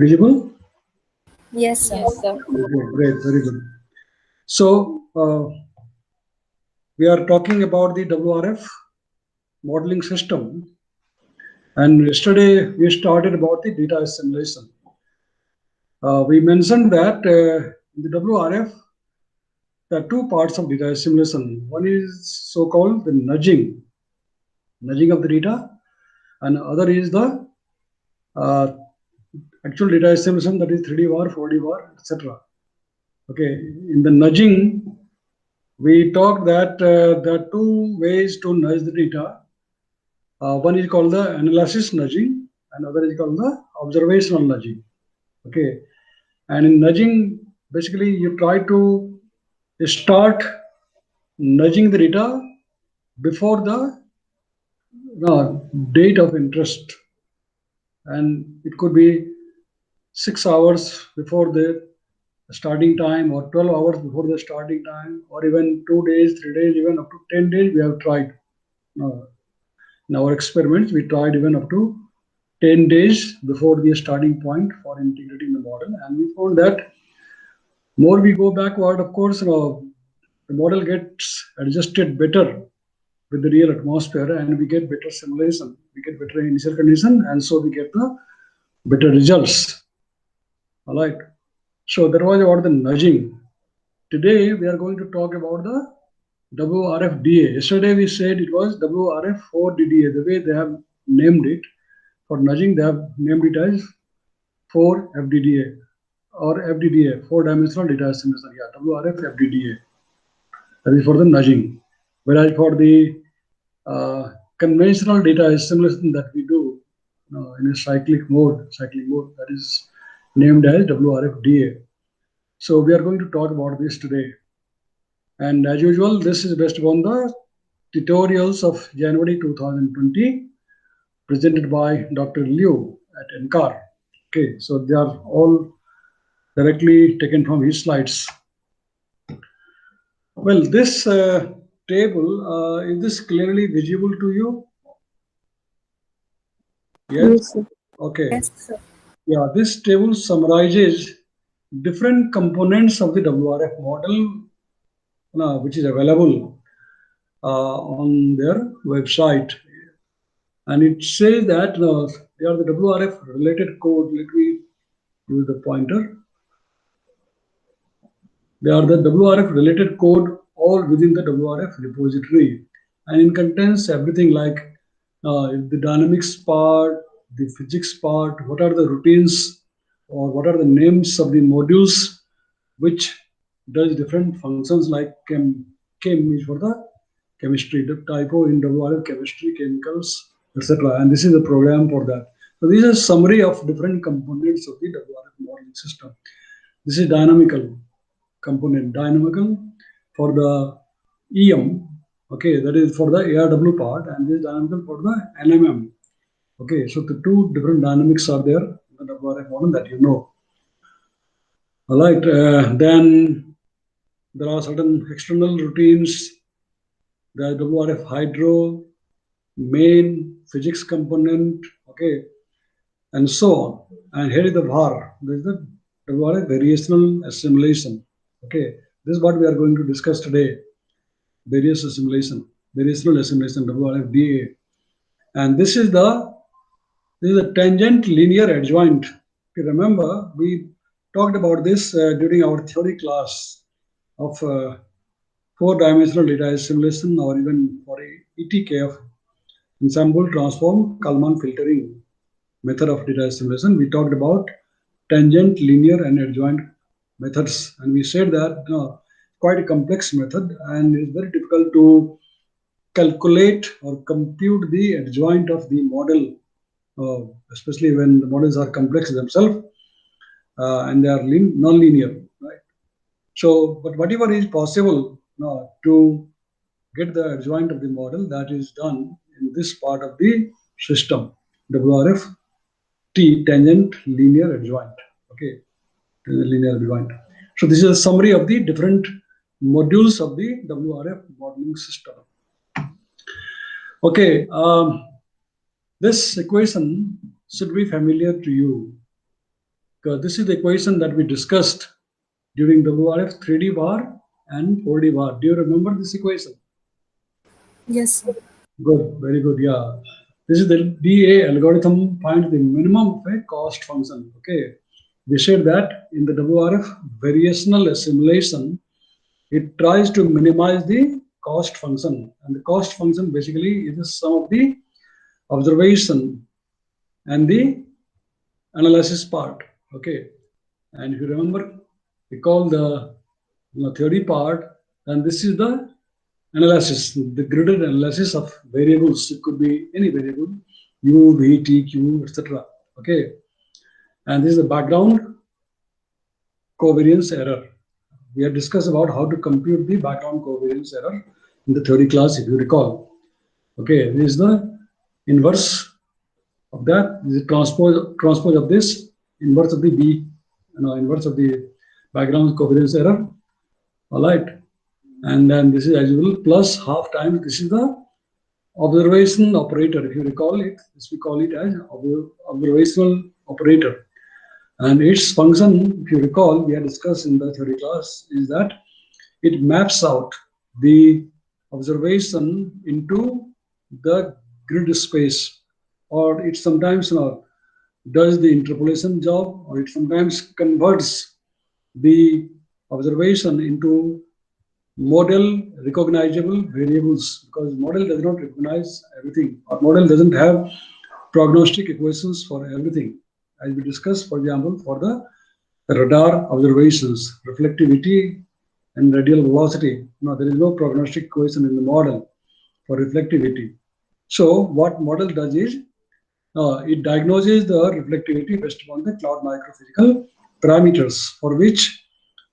Visible? Yes, sir. Yes, sir. Okay, great, very good. So, we are talking about the WRF modeling system, and yesterday we started about the data assimilation. We mentioned that in the WRF, there are two parts of data assimilation. One is so-called the nudging of the data, and other is the uh, actual data assimilation, that is 3D var, 4D var, etc. Okay, in the nudging, we talked that there are two ways to nudge the data. One is called the analysis nudging, and other is called the observational nudging. Okay, and in nudging, basically you try to start nudging the data before the date of interest, and it could be 6 hours before the starting time, or 12 hours before the starting time, or even 2 days, 3 days, even up to 10 days. We have tried. Uh, in our experiments, we tried even up to 10 days before the starting point for integrating the model, and we found that more we go backward, of course, the model gets adjusted better with the real atmosphere, and we get better simulation, we get better initial condition, and so we get the better results. All right. So that was about the nudging. Today we are going to talk about the WRFDA. Yesterday we said it was WRF4DDA. The way they have named it for nudging, they have named it as 4FDDA or FDDA, four-dimensional data assimilation. Yeah, WRF-FDDA. That is for the nudging. Whereas for the conventional data assimilation that we do in a cyclic mode, that is named as WRFDA. So we are going to talk about this today. And as usual, this is based upon the tutorials of January 2020 presented by Dr. Liu at NCAR. Okay, so they are all directly taken from his slides. Well, this table, is this clearly visible to you? Yes? Yes, sir. Okay. Yes, sir. Yeah, this table summarizes different components of the WRF model, which is available on their website. And it says that they are the WRF related code. Let me use the pointer. They are the WRF related code all within the WRF repository, and it contains everything like the dynamics part, the physics part, what are the routines, or what are the names of the modules which does different functions, like chem is for the chemistry, the typo in WRF chemistry, chemicals, etc. And this is the program for that. So this is a summary of different components of the WRF modeling system. This is dynamical component, dynamical for the EM, okay, that is for the ARW part, and this is dynamical for the NMM. Okay, so the two different dynamics are there in the WRF model that you know. All right, then there are certain external routines, the WRF hydro, main physics component, okay, and so on. And here is the VAR, this is the WRF variational assimilation. Okay, this is what we are going to discuss today. Variational assimilation, WRFDA. And this is the tangent linear adjoint. If you remember, we talked about this during our theory class of four-dimensional data assimilation, or even for ETKF, ensemble transform Kalman filtering method of data assimilation. We talked about tangent, linear, and adjoint methods, and we said that quite a complex method, and it's very difficult to calculate or compute the adjoint of the model, especially when the models are complex themselves and they are non-linear, right? So, but whatever is possible to get the adjoint of the model, that is done in this part of the system, WRF T, tangent linear adjoint. Okay, linear adjoint. So this is a summary of the different modules of the WRF modeling system. Okay, this equation should be familiar to you. This is the equation that we discussed during WRF 3D bar and 4D bar. Do you remember this equation? Yes, sir. Good, very good. Yeah. This is the DA algorithm find the minimum of a cost function. Okay. We said that in the WRF variational assimilation, it tries to minimize the cost function. And the cost function basically is the sum of the observation and the analysis part. Okay. And if you remember, we call the theory part, and this is the analysis, the gridded analysis of variables. It could be any variable, u, v, t, q, etc. Okay, and this is the background covariance error. We have discussed about how to compute the background covariance error in the theory class, if you recall. Okay, this is the inverse of that. This is transpose of this, inverse of the b, inverse of the background covariance error. All right, and then this is as usual plus half times. This is the observation operator. If you recall it, this we call it as observational operator. And its function, if you recall, we had discussed in the theory class, is that it maps out the observation into the grid space, or it sometimes does the interpolation job, or it sometimes converts the observation into model recognizable variables, because model does not recognize everything, or model doesn't have prognostic equations for everything, as we discussed, for example, for the radar observations, reflectivity and radial velocity. No, there is no prognostic equation in the model for reflectivity. So what model does is it diagnoses the reflectivity based upon the cloud microphysical parameters for which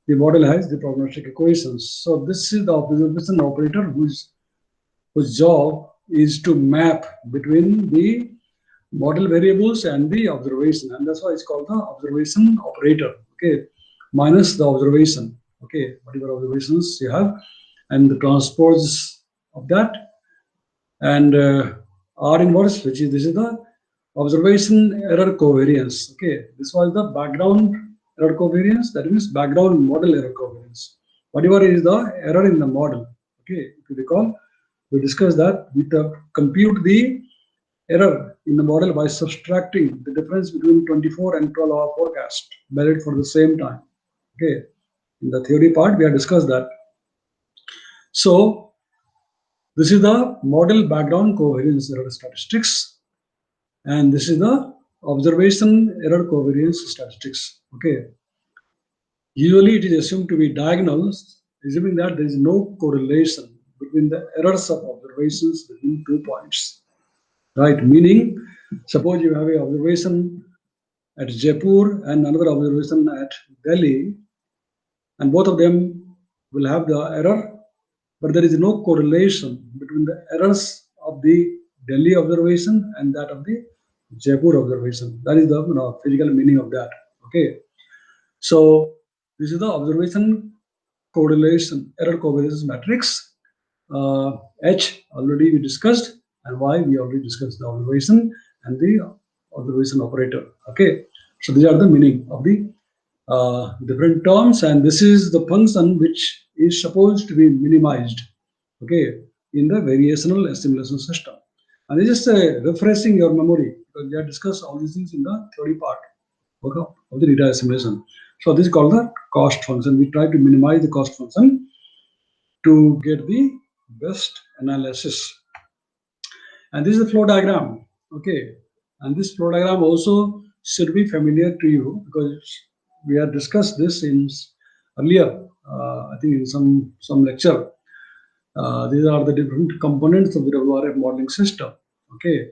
the model has the prognostic equations. So this is the observation operator whose job is to map between the model variables and the observation, and that's why it's called the observation operator. Okay, minus the observation. Okay, whatever observations you have, and the transpose of that, and R inverse, which is this is the observation error covariance. Okay, this was the background error covariance. That means background model error covariance. Whatever is the error in the model. Okay, if you recall, we discussed that we compute the error in the model by subtracting the difference between 24 and 12-hour forecast valid for the same time. Okay, in the theory part, we have discussed that. So this is the model background covariance error statistics, and this is the observation error covariance statistics. Okay, usually it is assumed to be diagonal, assuming that there is no correlation between the errors of observations between 2 points. Right, meaning, suppose you have an observation at Jaipur and another observation at Delhi, and both of them will have the error, but there is no correlation between the errors of the Delhi observation and that of the Jaipur observation. That is the physical meaning of that. Okay, so this is the observation correlation error covariance matrix. H already we discussed, and Y we already discussed the observation and the observation operator. Okay, so these are the meaning of the different terms, and this is the function which is supposed to be minimized. Okay, in the variational assimilation system, and this is refreshing your memory because we have discussed all these things in the theory part, okay, of the data assimilation. So this is called the cost function. We try to minimize the cost function to get the best analysis. And this is the flow diagram. Okay, and this flow diagram also should be familiar to you because we have discussed this in earlier, I think in some lecture. These are the different components of the WRF modeling system. Okay,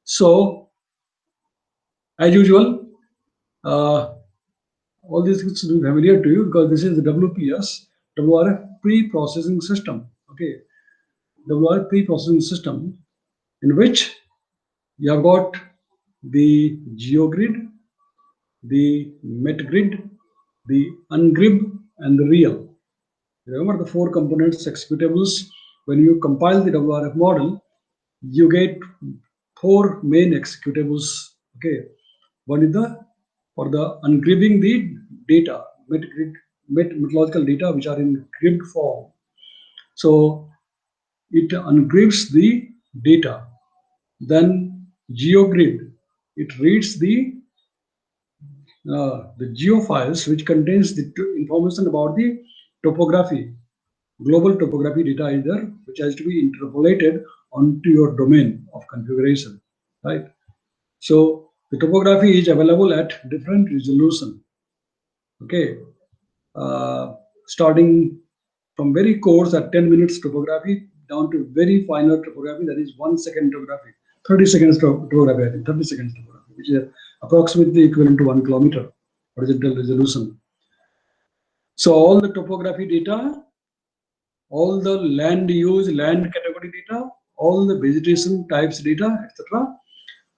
so as usual, all these things should be familiar to you because this is the WPS, WRF pre-processing system. Okay, WRF pre-processing system in which you have got the GeoGrid, the MetGrid, the UnGrid, and the Real. Remember the four components executables. When you compile the WRF model, you get four main executables. Okay, one is the for the ungribbing the data, meteorological data which are in gribbed form. So it ungribs the data. Then GeoGrid, it reads the geofiles which contains the information about the topography. Global topography data is there, which has to be interpolated onto your domain of configuration, right? So the topography is available at different resolution. Okay, starting from very coarse at 10 minutes topography down to very finer topography, that is 1 second topography, 30 seconds topography, I think 30 seconds topography, which is approximately equivalent to 1 kilometer horizontal resolution. So all the topography data, all the land use, land category data, all the vegetation types data, etc.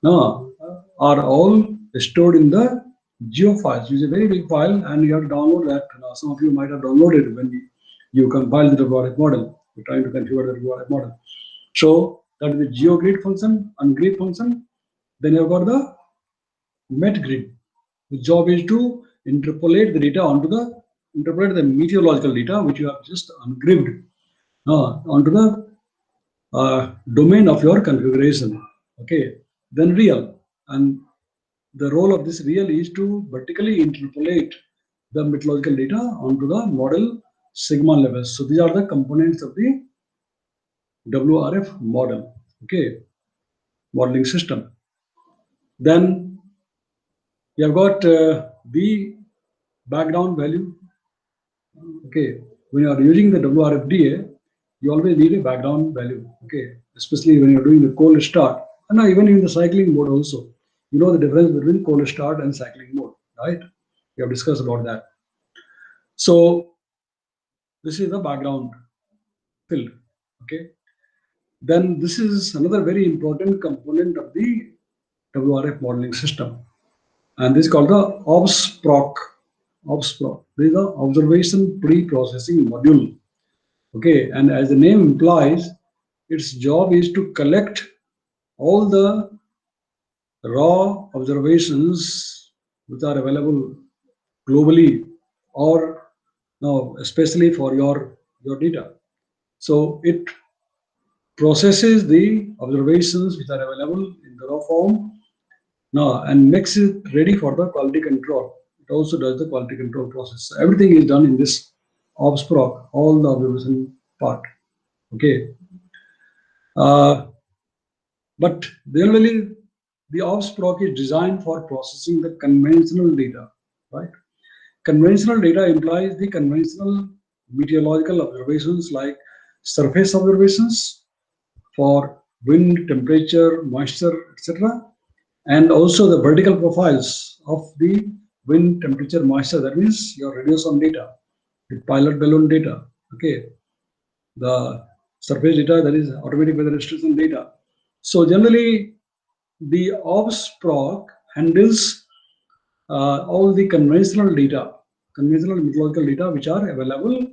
Now are all stored in the geofiles, which is a very big file, and you have to download that. Some of you might have downloaded when you compile the WRF model. You're trying to configure the WRF model. So that is the GeoGrid function, ungrid function. Then you've got the MetGrid. The job is to interpolate the data interpolate the meteorological data which you have just ungribbed onto the domain of your configuration. Okay, then real, and the role of this real is to vertically interpolate the meteorological data onto the model sigma levels. So these are the components of the WRF model. Okay, modeling system. Then you have got the background value. Okay, when you are using the WRFDA, you always need a background value. Okay, especially when you're doing the cold start, and now even in the cycling mode also, you know the difference between cold start and cycling mode, right? We have discussed about that. So this is the background field. Okay, then this is another very important component of the WRF modeling system, and this is called the OBSPROC. OBSPROC. This is the observation pre-processing module. Okay, and as the name implies, its job is to collect all the raw observations which are available globally or no, especially for your data. So it processes the observations which are available in the raw form now and makes it ready for the quality control. It also does the quality control process. So everything is done in this OBSPROC, all the observation part. Okay. But generally, the OBSPROC is designed for processing the conventional data, right? Conventional data implies the conventional meteorological observations like surface observations for wind, temperature, moisture, etc. And also the vertical profiles of the wind, temperature, moisture. That means your radiosonde data, the pilot balloon data, okay, the surface data, that is automatic weather station data. So generally, the OBSPROC handles all the conventional data, conventional meteorological data which are available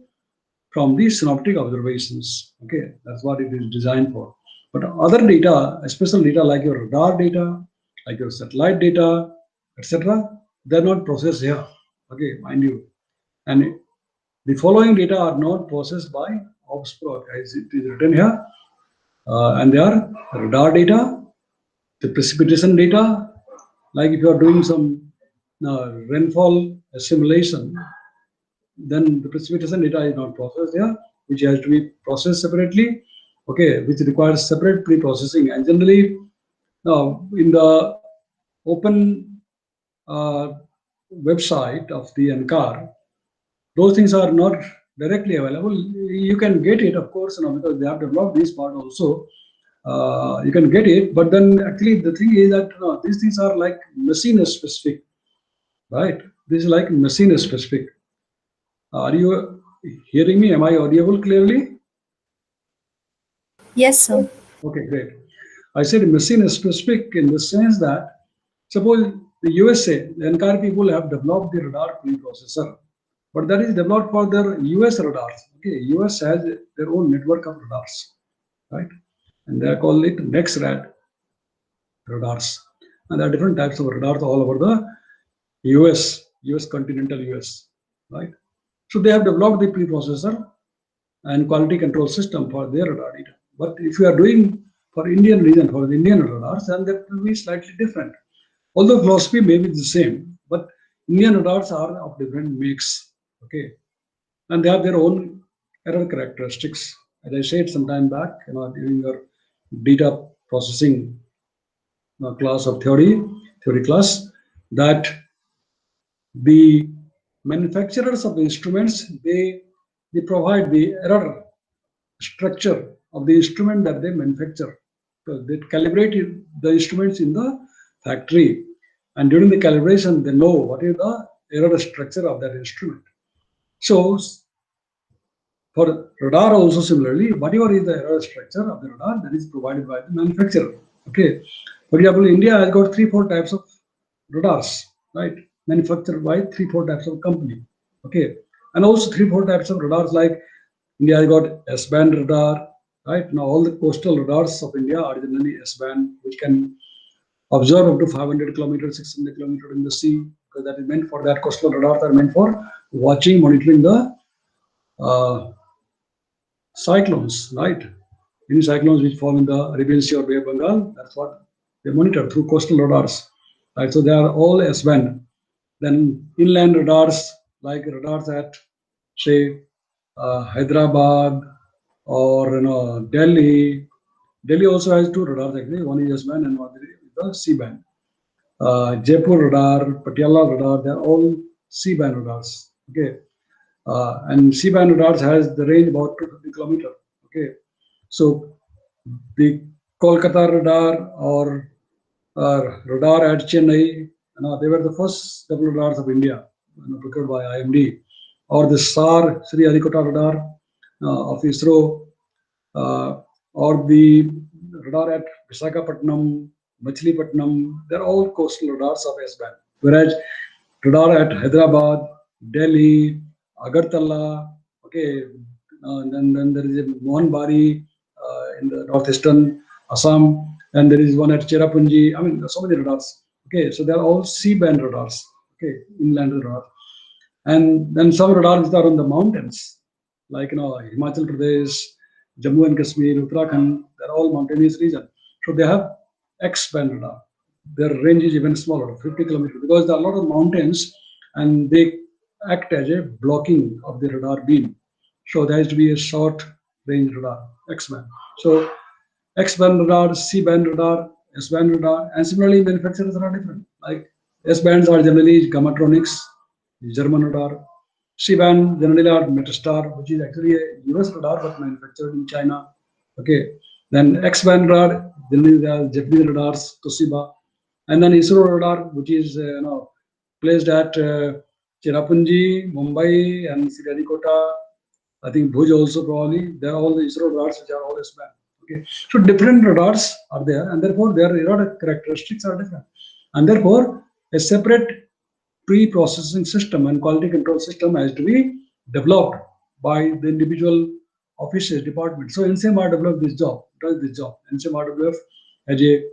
from the synoptic observations. Okay, that's what it is designed for. But other data, special data like your radar data, like your satellite data, etc., they're not processed here. Okay, mind you. And the following data are not processed by OBSPROC, as it is written here, and they are radar data, the precipitation data, like if you are doing some rainfall simulation, then the precipitation data is not processed here, which has to be processed separately, okay, which requires separate pre-processing. And generally, in the open uh, website of the NCAR, those things are not directly available. You can get it, of course, because they have developed this part also. You can get it, but then actually the thing is that these things are like machine specific, right? This is like machine specific. Are you hearing me? Am I audible clearly? Yes, sir. Okay, great. I said machine specific in the sense that suppose the USA, the NCAR people have developed the radar preprocessor, but that is developed for their US radars. Okay, US has their own network of radars, right? And they call it NexRad radars. And there are different types of radars all over the US continental US, right? So they have developed the preprocessor and quality control system for their radar data. But if you are doing for Indian region, for the Indian radars, then that will be slightly different. Although philosophy may be the same, but Indian radars are of different makes, okay, and they have their own error characteristics. As I said some time back, during your data processing class of theory class, that the manufacturers of the instruments, they provide the error structure of the instrument that they manufacture. So they calibrate the instruments in the factory, and during the calibration they know what is the error structure of that instrument. So for radar also similarly, whatever is the error structure of the radar, that is provided by the manufacturer. Okay, for example, India has got 3-4 types of radars, right, manufactured by 3-4 types of company. Okay, and also 3-4 types of radars, like India has got S-band radar, right? Now all the coastal radars of India are generally S-band, which can observe up to 500 kilometers, 600 kilometers in the sea, because that is meant for that. Coastal radars are meant for watching, monitoring the uh, cyclones, right? Any cyclones which form in the Arabian Sea or Bay of Bengal, that's what they monitor through coastal radars, right? So they are all S-band. Then inland radars, like radars at, say, Hyderabad or Delhi. Delhi also has two radars actually. One is S-band and one is the C-band. Jaipur radar, Patiala radar, they are all C-band radars. Okay, and C-band radars has the range about 250 kilometer. Okay, so the Kolkata radar or radar at Chennai, they were the first double radars of India, procured by IMD, or the SAR Sri Harikota radar of ISRO, uh, or the radar at Visakhapatnam, Machilipatnam. They're all coastal radars of S-band. Whereas radar at Hyderabad, Delhi, Agartala, okay, then there is a Mohanbari in the northeastern Assam, and there is one at Cherrapunji. I mean, so many radars. Okay, so they're all C-band radars. Okay, inland radar, and then some radars which are on the mountains, like Himachal Pradesh, Jammu and Kashmir, Uttarakhand. They're all mountainous region, so they have X-band radar. Their range is even smaller, 50 kilometers, because there are a lot of mountains, and they act as a blocking of the radar beam. So there has to be a short range radar, X-band. So X-band radar, C-band radar, S-band radar, and similarly manufacturers are different. Like S-bands are generally Gamatronics, German radar. C-band generally are Metastar, which is actually a US radar but manufactured in China. Okay. Then X-band radar, generally they are Japanese radars, Toshiba. And then ISRO radar, which is placed at Cherrapunji, Mumbai, and Sriharikota. I think Bhuj also probably. They are all the ISRO radars which are all S-band. Okay. So different radars are there, and therefore their radar characteristics are different. And therefore, a separate pre-processing system and quality control system has to be developed by the individual offices, departments. So NCMR developed this job, does this job. NCMRWF has a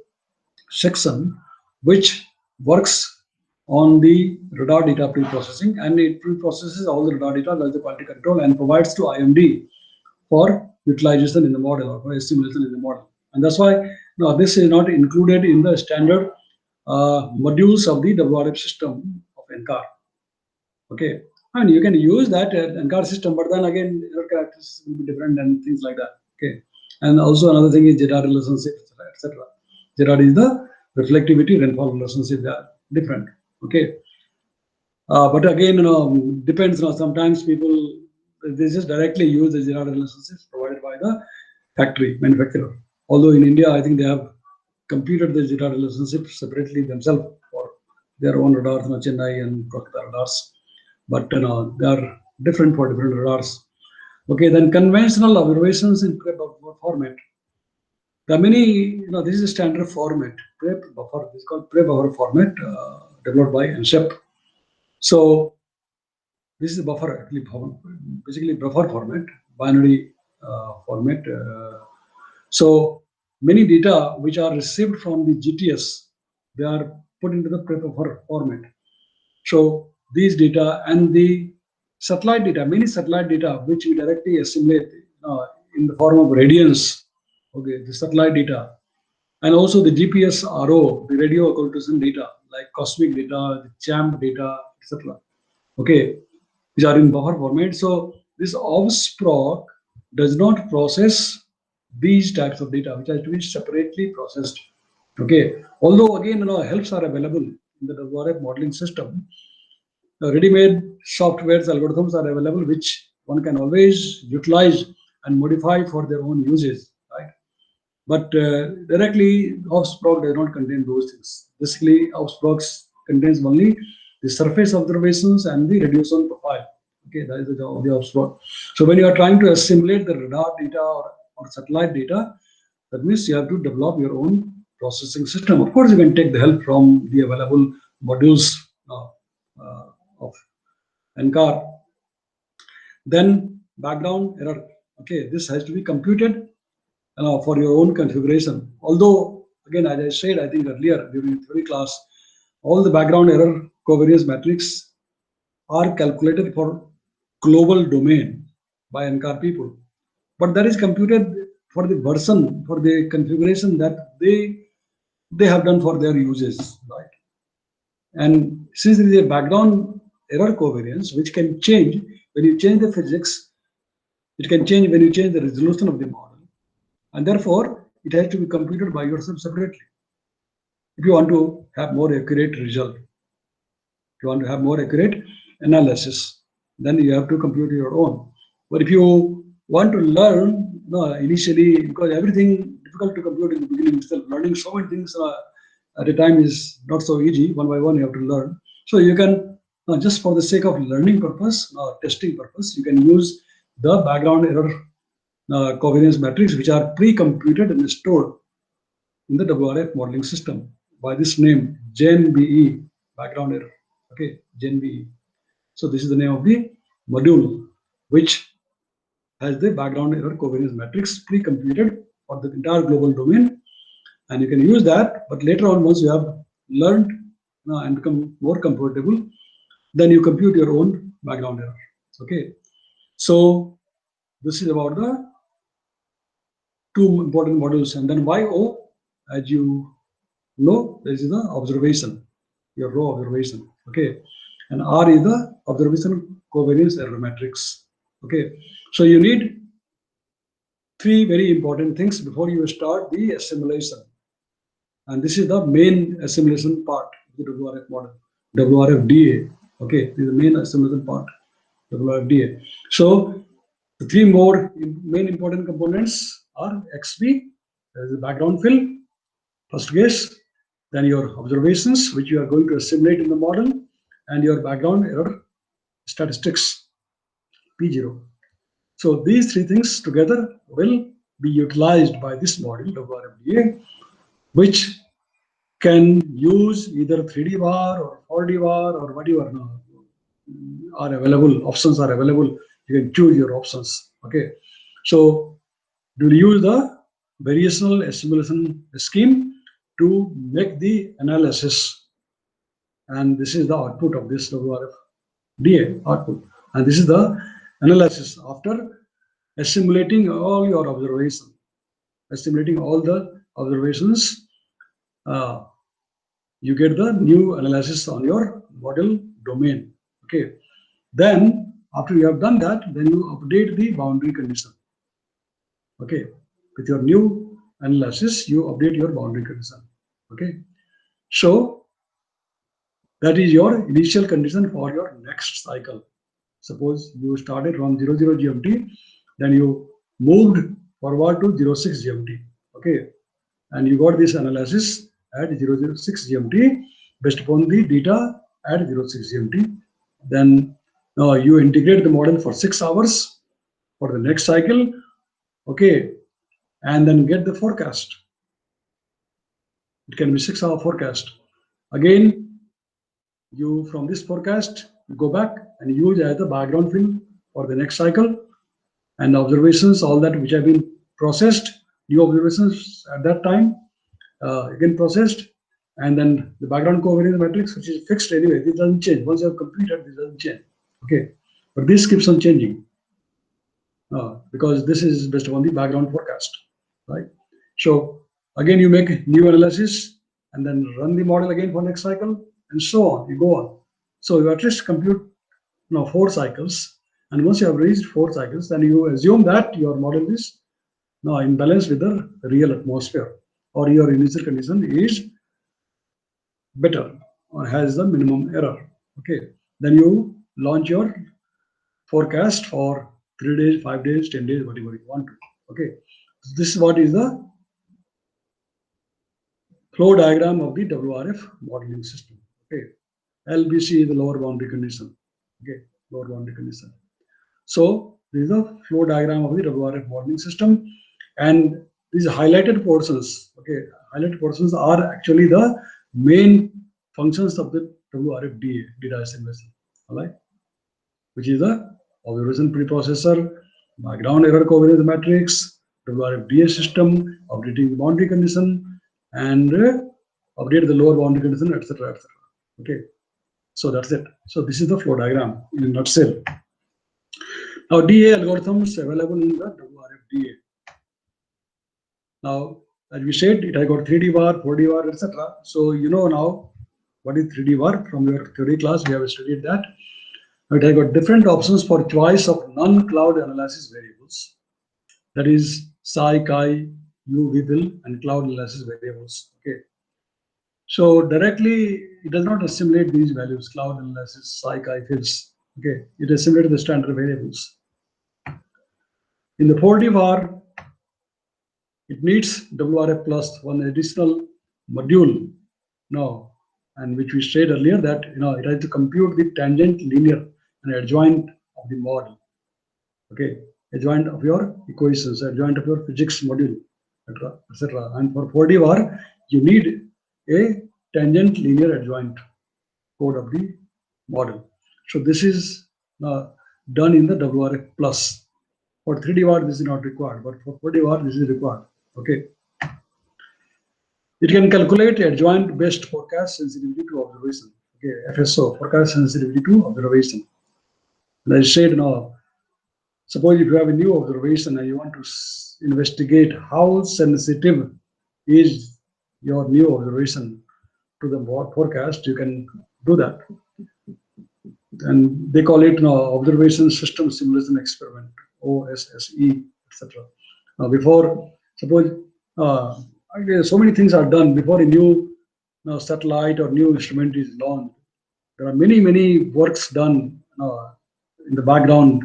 section which works on the radar data pre-processing, and it pre-processes all the radar data, does the quality control, and provides to IMD for utilization in the model or for estimation in the model. And that's why this is not included in the standard modules of the WRF system of NCAR. Okay, and you can use that NCAR system, but then again, your characteristics will be different and things like that. Okay, and also another thing is Girard relationship, etc. Girard is the reflectivity rainfall relationship. They are different. Okay, but again, depends. Sometimes people they just directly use the Girard relationships provided by the factory manufacturer. Although in India, I think they have computed the Girard relationships separately themselves for their own radars, Chennai and Kolkata radars. But they are different for different radars. Okay, then conventional observations in prep format. There are many, this is a standard format, prep buffer. This is called prep buffer format, developed by NSEP. So this is a buffer, actually, basically buffer format, binary format. So many data which are received from the GTS, they are put into the prep buffer format. So these data and the satellite data, many satellite data, which we directly assimilate in the form of radiance, okay, the satellite data, and also the GPS RO, the radio occultation data, like cosmic data, the CHAMP data, etc. Okay, which are in buffer format. So this OBSPROC does not process these types of data, which has to be separately processed. Okay, although again, helps are available in the WRF modeling system. Ready-made softwares, algorithms are available, which one can always utilize and modify for their own uses, right? But directly, OBSPROC does not contain those things. Basically, OBSPROC contains only the surface observations and the radiation profile. Okay, that is the job of the OBSPROC. So when you are trying to assimilate the radar data or satellite data, that means you have to develop your own processing system. Of course, you can take the help from the available modules of NCAR. Then background error. Okay, this has to be computed for your own configuration. Although, again, as I said, I think earlier during the theory class, all the background error covariance matrix are calculated for global domain by NCAR people. But that is computed for the version, for the configuration that they have done for their uses, right? And since there is a background error covariance, which can change when you change the physics, it can change when you change the resolution of the model. And therefore, it has to be computed by yourself separately. If you want to have more accurate result, if you want to have more accurate analysis, then you have to compute your own. But if you want to learn initially, because everything difficult to compute in the beginning itself, learning so many things at a time is not so easy. One by one, you have to learn. So you can, just for the sake of learning purpose, testing purpose, you can use the background error covariance matrix, which are pre-computed and stored in the WRF modeling system by this name, GenBE, background error. Okay, GenBE. So this is the name of the module, which has the background error covariance matrix pre-computed for the entire global domain. And you can use that, but later on, once you have learned and become more comfortable, then you compute your own background error. Okay, so this is about the two important modules. And then YO, as you know, this is the observation, your raw observation. Okay, and R is the observation covariance error matrix. Okay, so you need three very important things before you start the assimilation. And this is the main assimilation part of the WRF model, WRFDA. Okay, this is the main assimilation part, WRFDA. So the three more main important components are XP, that is the background fill, first case, then your observations, which you are going to assimilate in the model, and your background error statistics, P0. So these three things together will be utilized by this model, WRFDA, which can use either 3D bar or 4D bar or whatever are available, options are available. You can choose your options. Okay, so you use the variational assimilation scheme to make the analysis, and this is the output of this WRFDA output, and this is the analysis after assimilating all your observations, assimilating all the observations. You get the new analysis on your model domain. Okay, then after you have done that, then you update the boundary condition. Okay, with your new analysis, you update your boundary condition. Okay, so that is your initial condition for your next cycle. Suppose you started from 00 GMT, then you moved forward to 06 GMT. Okay, and you got this analysis at 006 GMT based upon the data at 06 GMT. Then you integrate the model for 6 hours for the next cycle. Okay, and then get the forecast. It can be 6-hour forecast. Again, you from this forecast go back and use as the background fill for the next cycle, and observations, all that which have been processed, new observations at that time again processed, And then the background covariance matrix, which is fixed anyway, this doesn't change. Once you have completed, this doesn't change. Okay, but this keeps on changing because this is based on the background forecast, right? So again, you make new analysis and then run the model again for next cycle, and so on. You go on. So you at least compute 4 cycles, and once you have reached 4 cycles, then you assume that your model is now in balance with the real atmosphere, or your initial condition is better or has the minimum error. Okay, then you launch your forecast for 3 days, 5 days, 10 days, whatever you want to. Okay, so this is what is the flow diagram of the WRF modeling system. Okay, LBC is the lower boundary condition. Okay, lower boundary condition. So this is the flow diagram of the WRF modeling system, and these highlighted portions. Okay, highlighted portions are actually the main functions of the WRF DA, data assimilation. All right, which is the observation preprocessor, background error covariance matrix, WRF DA system, updating the boundary condition, and update the lower boundary condition, etc., etc. Okay, so that's it. So this is the flow diagram in a nutshell. Now, DA algorithms available in the WRF DA. Now, as we said, it has got 3D bar, 4D bar, etc. So you know now what is 3D bar from your theory class. We have studied that. It has got different options for choice of non-cloud analysis variables. That is psi, chi, u, will, and cloud analysis variables. Okay. So directly, it does not assimilate these values, cloud analysis, psi, chi, fils. Okay. It assimilates the standard variables. In the 4D bar, it needs WRF plus one additional module now, and which we said earlier that it has to compute the tangent, linear, and adjoint of the model. Okay, adjoint of your equations, adjoint of your physics module, etc., etc. And for 4D bar, you need a tangent, linear, adjoint code of the model. So this is done in the WRF plus. For 3D bar, this is not required, but for 4D bar, this is required. Okay. It can calculate adjoint based forecast sensitivity to observation. Okay, FSO, forecast sensitivity to observation. And I said now, suppose if you have a new observation and you want to investigate how sensitive is your new observation to the forecast, you can do that. And they call it observation system simulation experiment, OSSE, etc. Now, before, suppose so many things are done before a new satellite or new instrument is launched. There are many works done in the background.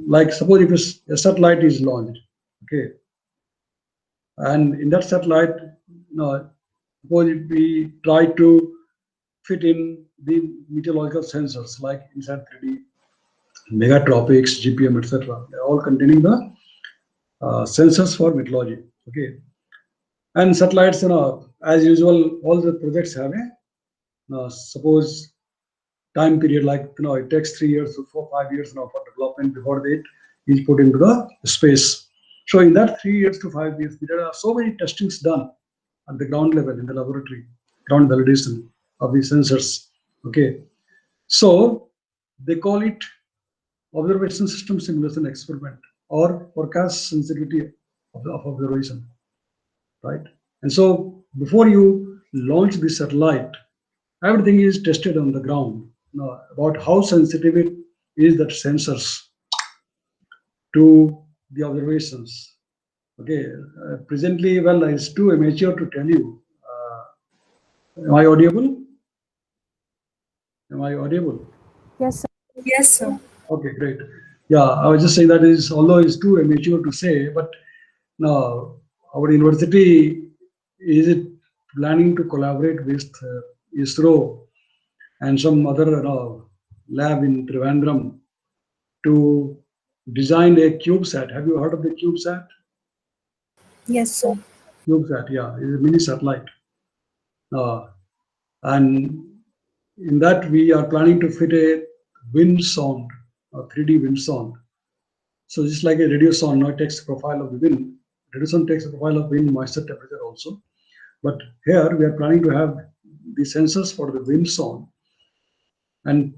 Like suppose if a satellite is launched, okay, and in that satellite, suppose if we try to fit in the meteorological sensors like INSAT 3D, megatropics, GPM, etc. They are all containing the sensors for meteorology. Okay, and satellites, as usual, all the projects have a suppose time period like it takes 3 years to 4-5 years now for development before it is put into the space. So in that 3 years to 5 years, there are so many testings done at the ground level in the laboratory, ground validation of the sensors. Okay, so they call it observation system simulation experiment or forecast sensitivity of observation, right? And so before you launch the satellite, everything is tested on the ground about how sensitive it is that sensors to the observations. Okay, presently, well, it's too amateur to tell you. Am I audible? Am I audible? Yes, sir. Yes, sir. Okay, great. Yeah, I was just saying that is, although it's too amateur to say, but now our university is it planning to collaborate with ISRO and some other lab in Trivandrum to design a CubeSat. Have you heard of the CubeSat? Yes, sir. CubeSat, yeah, is a mini satellite. And in that, we are planning to fit a wind sound, a 3D wind sound. So just like a radio sound, now it takes the profile of the wind. Radio sound takes the profile of wind, moisture, temperature also. But here we are planning to have the sensors for the wind zone and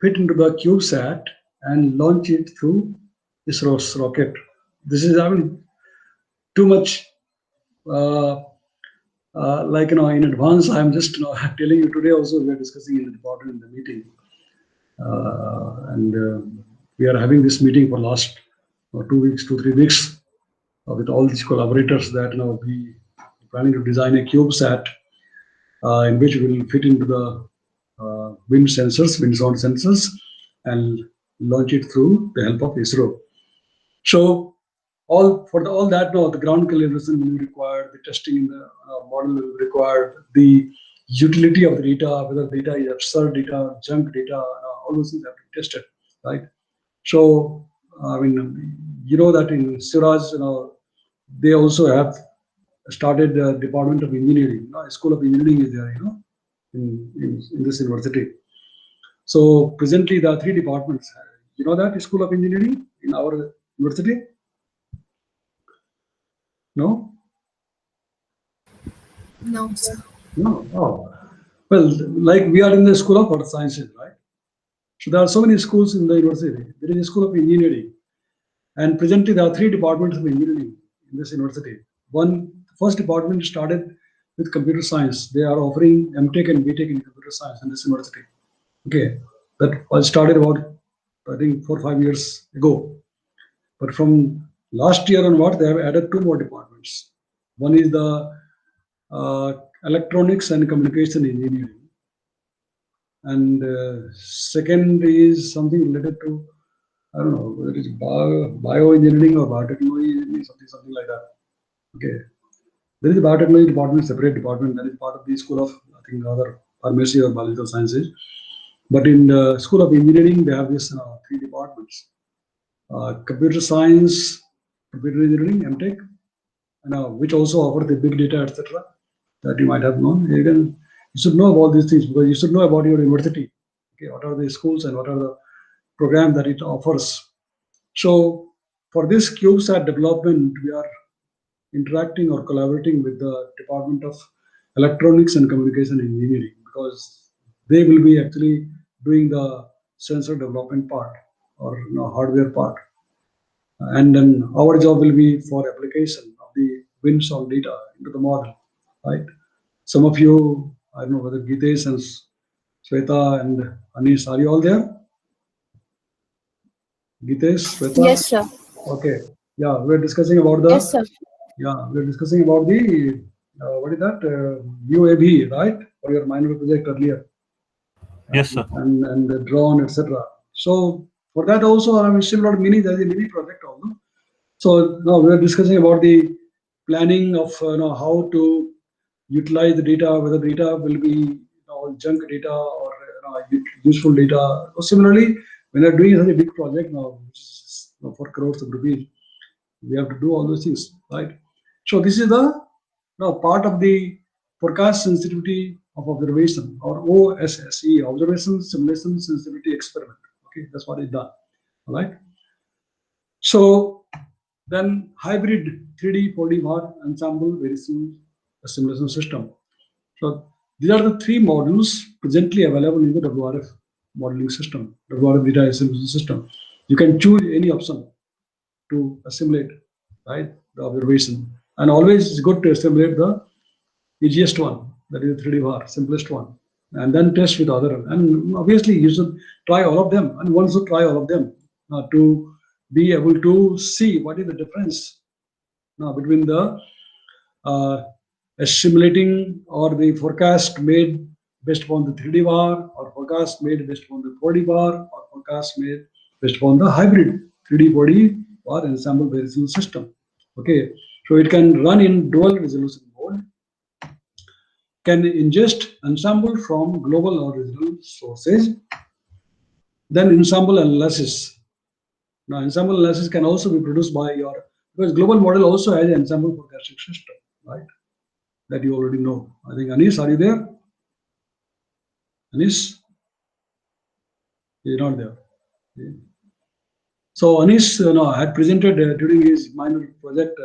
fit into the CubeSat and launch it through ISRO's rocket. This is, I mean, too much. Uh, like in advance, I'm just telling you today. Also, we are discussing in the department in the meeting, and we are having this meeting for last 2 weeks, 2 3 weeks, with all these collaborators that we planning to design a CubeSat in which we will fit into the wind sensors, wind sound sensors, and launch it through the help of ISRO. So all that now the ground calibration will be required, the testing in the model will be required, the utility of the data, whether data is absurd data, junk data, all those things have to be tested, right? So I mean, that in Siraj, they also have started the Department of Engineering. A School of Engineering is there, in this university. So presently there are three departments. You know that School of Engineering in our university? No? No, sir. No. Oh. Well, like we are in the School of Earth Sciences, right? So there are so many schools in the university. There is a School of Engineering. And presently there are three departments of engineering in this university. First department started with computer science. They are offering MTech and BTech in computer science in this university. Okay. That was started about, I think, 4 or 5 years ago. But from last year onward, they have added two more departments. One is the electronics and communication engineering, and second is something related to, I don't know whether it is bioengineering or biotechnology, something like that. Okay, there is a biotechnology department, separate department that is part of the School of, I think, other pharmacy or biological sciences. But in the School of Engineering, they have this three departments: computer science, computer engineering, MTech, which also offer the big data, etc. That you might have known. You should know about these things because you should know about your university. Okay, what are the schools and what are the programs that it offers. So for this CubeSat development, we are interacting or collaborating with the Department of Electronics and Communication Engineering because they will be actually doing the sensor development part or hardware part, and then our job will be for application of the wind sound data into the model, right? Some of you, I don't know whether Gitesh and Sweta and Anish, are you all there? Gitesh, Sweta? Yes, sir. Okay. Yeah, we're discussing about the, Yes, sir. we're discussing about the, what is that? UAV, right? For your minor project earlier. Yes, sir. And the drone, etc. So for that also, I'm still not there's a mini project also. So now we're discussing about the planning of how to utilize the data, whether data will be junk data or useful data. So similarly, when you're doing such a big project now, which is for crores of rupees, we have to do all those things, right? So this is the part of the forecast sensitivity of observation, or OSSE, observation simulation sensitivity experiment. Okay, that's what is done. All right. So then hybrid 3D 4D VAR ensemble variation simulation system. So these are the three modules presently available in the WRF modeling system, WRF data assimilation system. You can choose any option to assimilate, right, the observation. And always it's good to assimilate the easiest one, that is the 3D VAR, simplest one, and then test with other. And obviously you should try all of them, and one should try all of them to be able to see what is the difference between the uh, assimilating or the forecast made based upon the 3D VAR, or forecast made based upon the 4D VAR, or forecast made based upon the hybrid 3D 4D VAR ensemble variation system. Okay, so it can run in dual resolution mode, can ingest ensemble from global or regional sources, then ensemble analysis. Now, ensemble analysis can also be produced by because global model also has an ensemble forecasting system, right? That you already know. I think Anish, are you there? Anish? He's not there. Okay. So Anish had presented during his minor project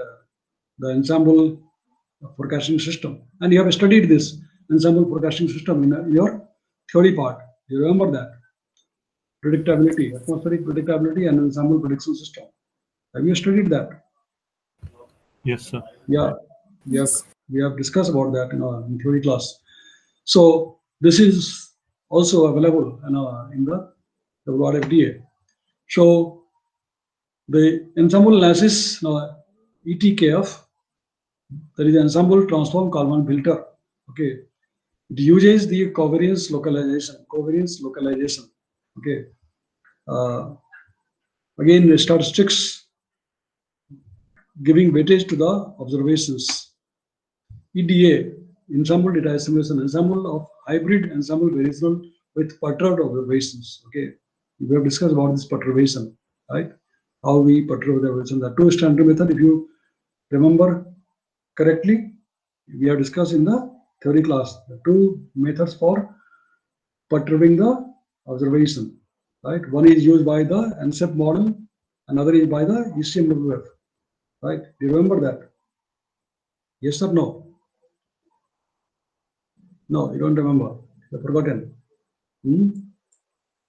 the ensemble forecasting system. And you have studied this ensemble forecasting system in your theory part. You remember that? Predictability, atmospheric predictability and ensemble prediction system. Have you studied that? Yes, sir. Yeah, we have discussed about that in theory class. So this is also available in the WRFDA. So the ensemble analysis ETKF, that is ensemble transform Kalman filter. Okay, it uses the covariance localization. Okay, again the statistics giving weightage to the observations. EDA, ensemble data assimilation, ensemble of hybrid ensemble variational with perturbed observations. Okay, we have discussed about this perturbation, right? How we perturb the observation. The two standard method, if you remember correctly, we have discussed in the theory class the two methods for perturbing the observation, right? One is used by the NCEP model, another is by the ECMWF, right? Do you remember that? Yes or no? No, you don't remember. You've forgotten.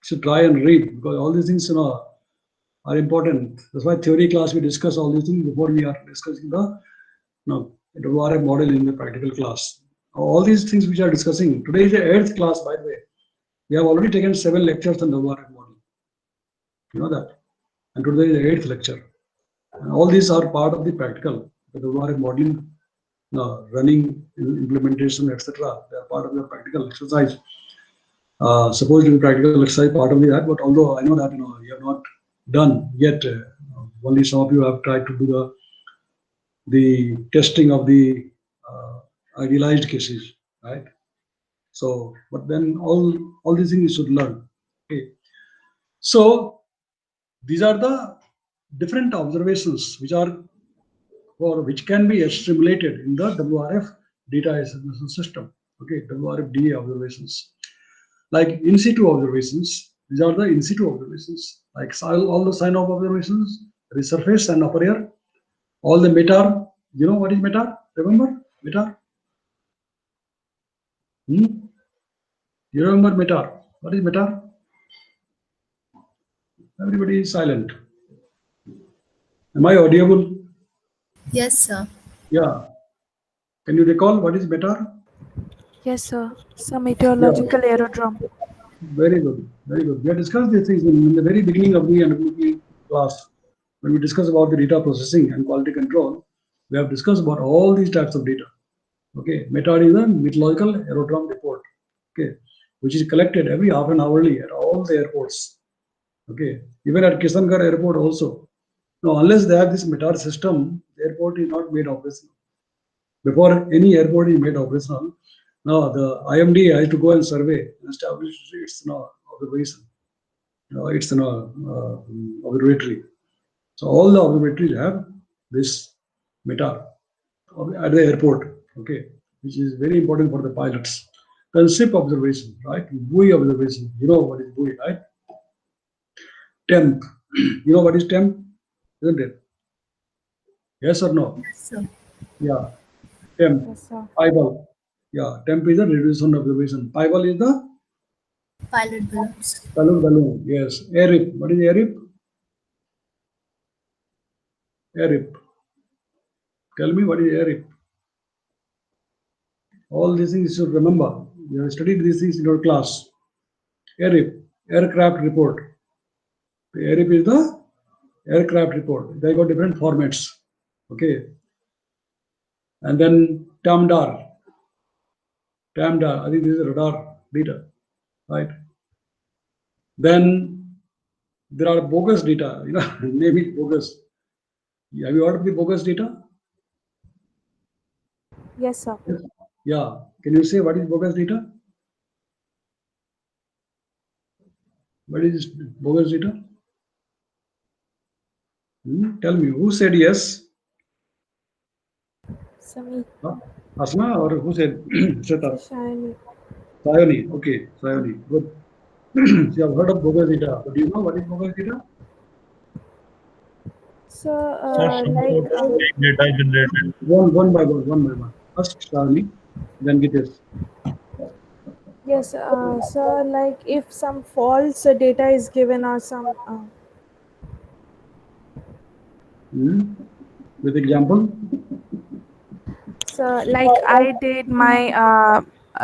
Should try and read, because all these things are important. That's why theory class we discuss all these things before we are discussing the WRF model in the practical class. All these things which are discussing today is the 8th class, by the way. We have already taken 7 lectures on the WRF model. You know that. And today is the 8th lecture. And all these are part of the practical, the WRF modeling, running, implementation, etc. They are part of your practical exercise. Supposed to be practical exercise part of that, but although I know that you have not done yet, only some of you have tried to do the testing of the idealized cases, right? So, but then all these things you should learn. Okay, so these are the different observations which can be simulated in the WRF data assimilation system. Okay, WRF DA observations. Like in situ observations, these are the in situ observations, like all the sign of observations, resurface and upper air, all the METAR. You know what is METAR? Remember METAR? You remember METAR? What is METAR? Everybody is silent. Am I audible? Yes, sir. Yeah. Can you recall what is METAR? Yes, sir. Some meteorological aerodrome. Very good, very good. We have discussed these things in the very beginning of the NWP class. When we discuss about the data processing and quality control, we have discussed about all these types of data. Okay, METAR is a meteorological aerodrome report. Okay, which is collected every half an hourly at all the airports. Okay, even at Kishangarh Airport also. Now, unless they have this METAR system, the airport is not made operational. Before any airport is made operational, now the IMD has to go and survey and establish its observation. It's an observatory. So all the observatories have this METAR at the airport. Okay, which is very important for the pilots. Then ship observation, right? Buoy observation. You know what is buoy, right? Temp. You know what is temp, isn't it? Yes or no? Yes, sir. Yeah. Temp. Yes, sir. Pibal. Yeah. Temp is the radiation observation. Pibal is the Pilot balloons. balloon. Yes. ARIP. What is ARIP? ARIP. Tell me what is ARIP. All these things you should remember. You have studied these things in your class. ARIP. Aircraft report. The ARIP is the aircraft report. They got different formats. Okay. And then TAMDAR. TAMDAR, I think this is radar data, right? Then there are bogus data, name it bogus. Have you heard of the bogus data? Yes, sir. Yeah. Can you say what is bogus data? What is bogus data? Tell me, who said yes? Sami. Asma, or who said Shweta? Shiny. Sayoni. Okay, Sayoni. Good. You have heard of bogus data, but do you know what is bogus data? So, Sir, some like, sort of fake data generated. One by one. First Shravani, then Gitesh. Yes, sir, like if some false data is given or some, With example. so like I did my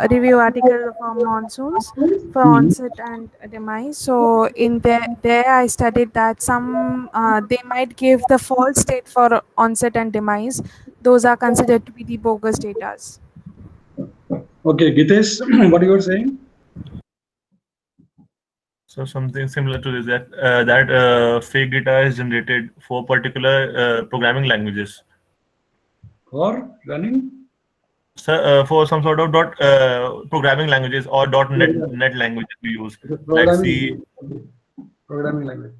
review article for monsoons for Mhm. onset and demise. So in there I studied that some they might give the false date for onset and demise. Those are considered to be the bogus datas. Okay, Gitesh, what you were saying? So something similar to this, that fake data is generated for particular programming languages. For running? So for some sort of dot programming languages or Program. .NET languages we use, It is like programming C. language. Okay. Programming language.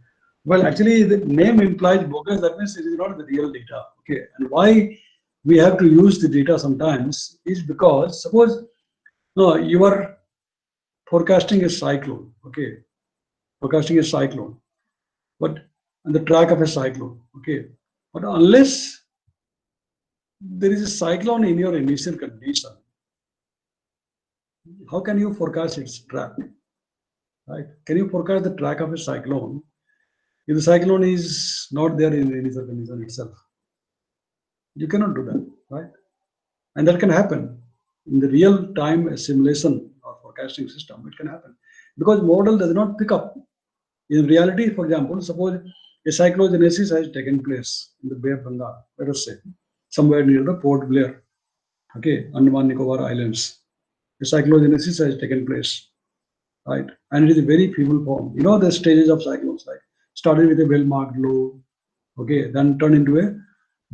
Well, actually, the name implies bogus. That means it is not the real data. Okay. And why we have to use the data sometimes is because suppose no, you are forecasting a cyclone. Okay. Forecasting a cyclone, but on the track of a cyclone. Okay. But unless there is a cyclone in your initial condition, how can you forecast its track? Right? Can you forecast the track of a cyclone if the cyclone is not there in the initial condition itself? You cannot do that, right? And that can happen in the real time simulation or forecasting system. It can happen because model does not pick up. In reality, for example, suppose a cyclogenesis has taken place in the Bay of Bengal, let us say, somewhere near the Port Blair, okay, Andaman Nicobar Islands. A cyclogenesis has taken place, right? And it is a very feeble form. You know the stages of cyclones, like started with a well-marked low, okay, then turned into a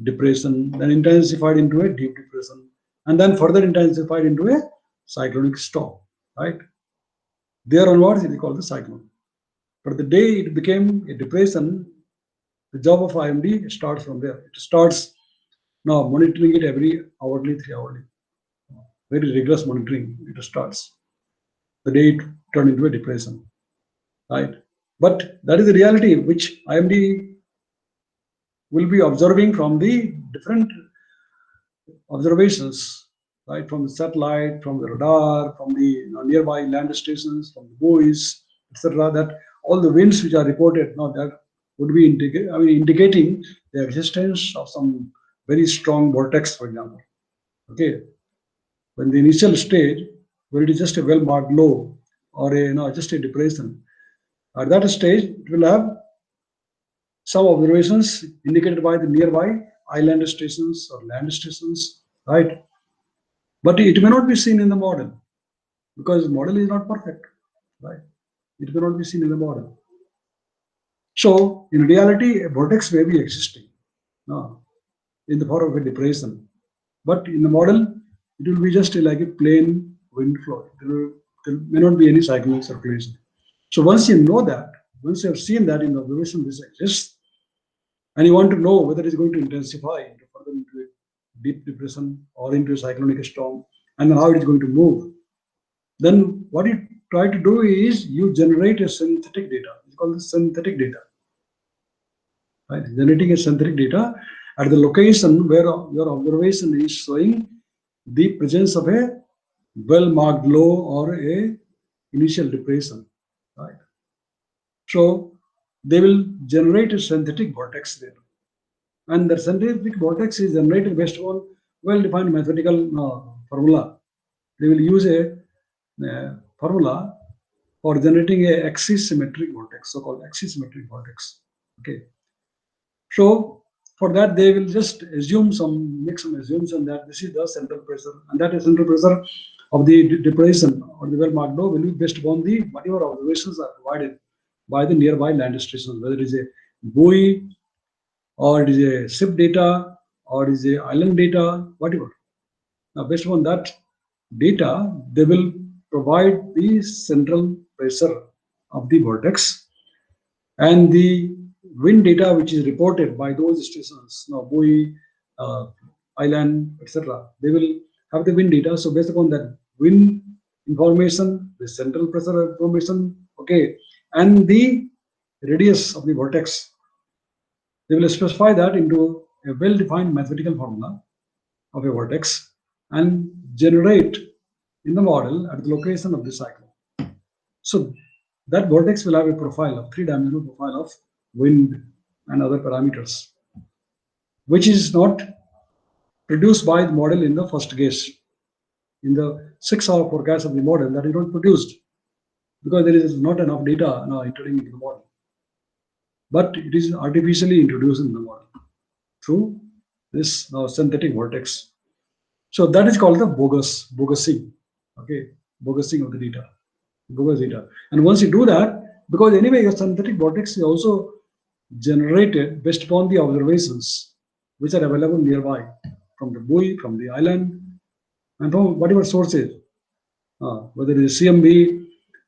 depression, then intensified into a deep depression, and then further intensified into a cyclonic storm, right? There onwards it is called the cyclone. But the day it became a depression, the job of IMD starts from there. It starts now monitoring it every hourly, 3 hourly. Very rigorous monitoring. It starts the day it turned into a depression, right? But that is the reality which IMD will be observing from the different observations, right? From the satellite, from the radar, from the nearby land stations, from the buoys, etc. That all the winds which are reported now that would be indicating the existence of some very strong vortex, for example. Okay, when the initial stage, where it is just a well-marked low or a just a depression, at that stage it will have some observations indicated by the nearby island stations or land stations, right? But it may not be seen in the model because the model is not perfect, right? It may not be seen in the model. So in reality, a vortex may be existing in the form of a depression, but in the model, it will be just like a plain wind flow. There may not be any cyclonic circulation. So once you know that, once you have seen that in the observation this exists, and you want to know whether it is going to intensify further into a deep depression or into a cyclonic storm, and how it is going to move, then what you try to do is you generate a synthetic data. It's called the synthetic data, right? Generating a synthetic data at the location where your observation is showing the presence of a well-marked low or a initial depression, right? So they will generate a synthetic vortex there, and the synthetic vortex is generated based on well-defined mathematical formula. They will use a formula for generating a axis-symmetric vortex, so-called axis-symmetric vortex. Okay, so for that they will just make some assumption that this is the central pressure, and that is central pressure of the depression or the well-marked low will be based upon the whatever observations are provided by the nearby land stations, whether it is a buoy or it is a ship data or it is a island data, whatever. Now, based upon that data, they will provide the central pressure of the vortex and the wind data which is reported by those stations, buoy, uh, island, etc. They will have the wind data. So based upon that wind information, the central pressure information, okay, and the radius of the vortex, they will specify that into a well-defined mathematical formula of a vortex, and generate in the model at the location of the cyclone. So that vortex will have a profile of three-dimensional profile of wind and other parameters, which is not produced by the model in the first case. In the 6-hour forecast of the model, that is not produced because there is not enough data now entering into the model. But it is artificially introduced in the model through this synthetic vortex. So that is called the bogusing. Okay, bogusing of the data, bogus data. And once you do that, because anyway your synthetic vortex is also generated based upon the observations which are available nearby from the buoy, from the island, and from whatever sources, whether it is CMB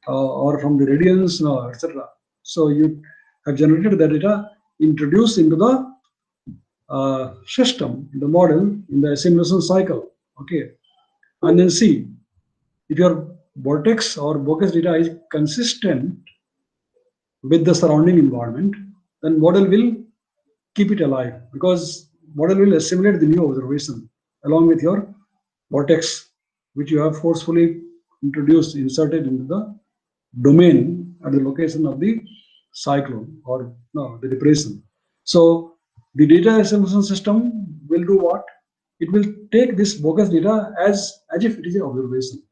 or from the radiance, etc. So you have generated the data, introduced into the system, the model, in the simulation cycle. Okay, and then see if your vortex or bogus data is consistent with the surrounding environment, then model will keep it alive because model will assimilate the new observation along with your vortex, which you have forcefully inserted into the domain at the location of the cyclone or no, the depression. So the data assimilation system will do what? It will take this bogus data as if it is an observation,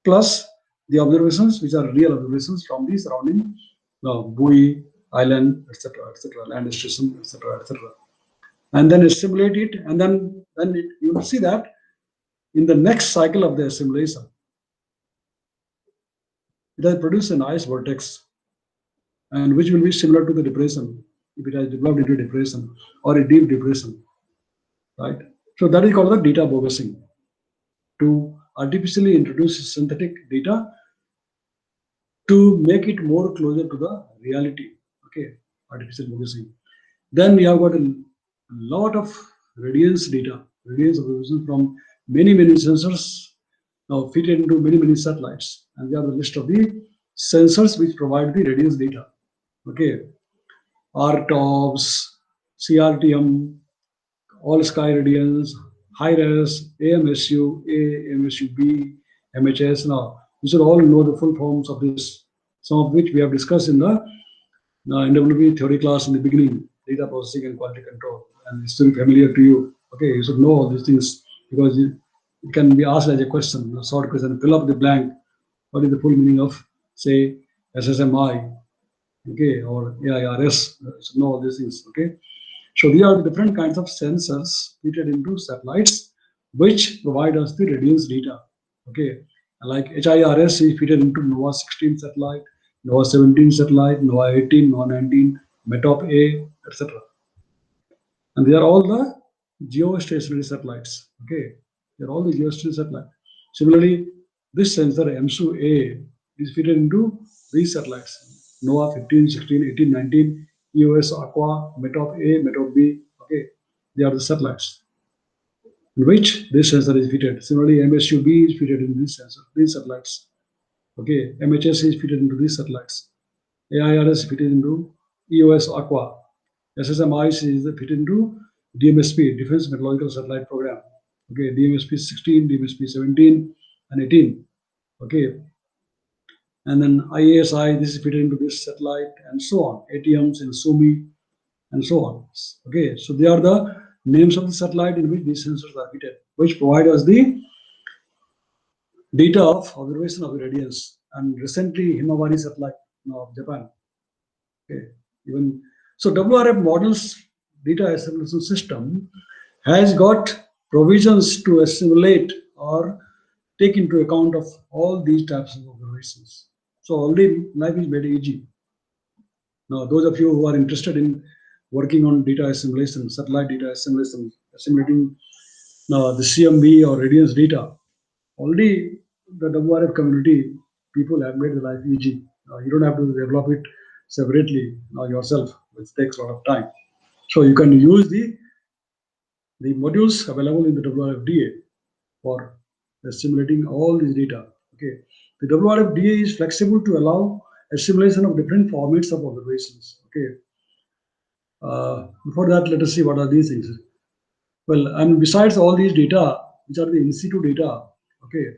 plus the observations which are real observations from the surrounding buoy, island, etc., land station, etc., and then assimilate it, and then you will see that in the next cycle of the assimilation, it has produced a nice vortex, and which will be similar to the depression if it has developed into a depression or a deep depression, right? So that is called the data boggusing, to artificially introduce synthetic data to make it more closer to the reality. Okay, artificial boggusing. Then we have got a lot of radiance data, radiance observations from many sensors now fitted into many satellites, and we have the list of the sensors which provide the radiance data. Okay, RTOBS, CRTM, all sky radiance, HIRAS, AMSU, A, AMSU-B, MHS. Now, you should all know the full forms of this, some of which we have discussed in the NWP theory class in the beginning, data processing and quality control, and it's still familiar to you. Okay, you should know all these things because it can be asked as a question, a short question, fill up the blank. What is the full meaning of, say, SSMI, okay, or AIRS? You should know all these things, okay? So these are the different kinds of sensors fitted into satellites which provide us the radiance data, okay? Like HIRS is fitted into NOAA 16 satellite, NOAA 17 satellite, NOAA 18, NOAA 19, METOP-A, etc. And they are all the geostationary satellites, okay? They are all the geostationary satellites. Similarly, this sensor EMSU-A is fitted into these satellites, NOAA 15, 16, 18, 19, EOS Aqua, METOP-A, METOP-B, okay? They are the satellites in which this sensor is fitted. Similarly, MSU-B is fitted in this sensor, these satellites. Okay, MHS is fitted into these satellites. AIRS is fitted into EOS Aqua. SSMI is fitted into DMSP, Defense Meteorological Satellite Program. Okay, DMSP 16, DMSP 17, and 18. Okay, and then IASI, this is fitted into this satellite, and so on. ATMs and SUMI, and so on. Okay, so they are the names of the satellite in which these sensors are fitted, which provide us the data of observation of the radiance. And recently, Himawari satellite of Japan. Okay, even so, WRF models data assimilation system has got provisions to assimilate or take into account of all these types of observations. So already life is very easy. Now, those of you who are interested in working on data assimilation, satellite data assimilation, assimilating the CMB or radiance data, already the WRF community people have made the life easy. You don't have to develop it separately yourself, which takes a lot of time. So you can use the modules available in the WRF-DA for assimilating all these data. Okay, the WRF-DA is flexible to allow assimilation of different formats of observations. Okay, before that, let us see what are these things. Well, and besides all these data, which are the in situ data. Okay,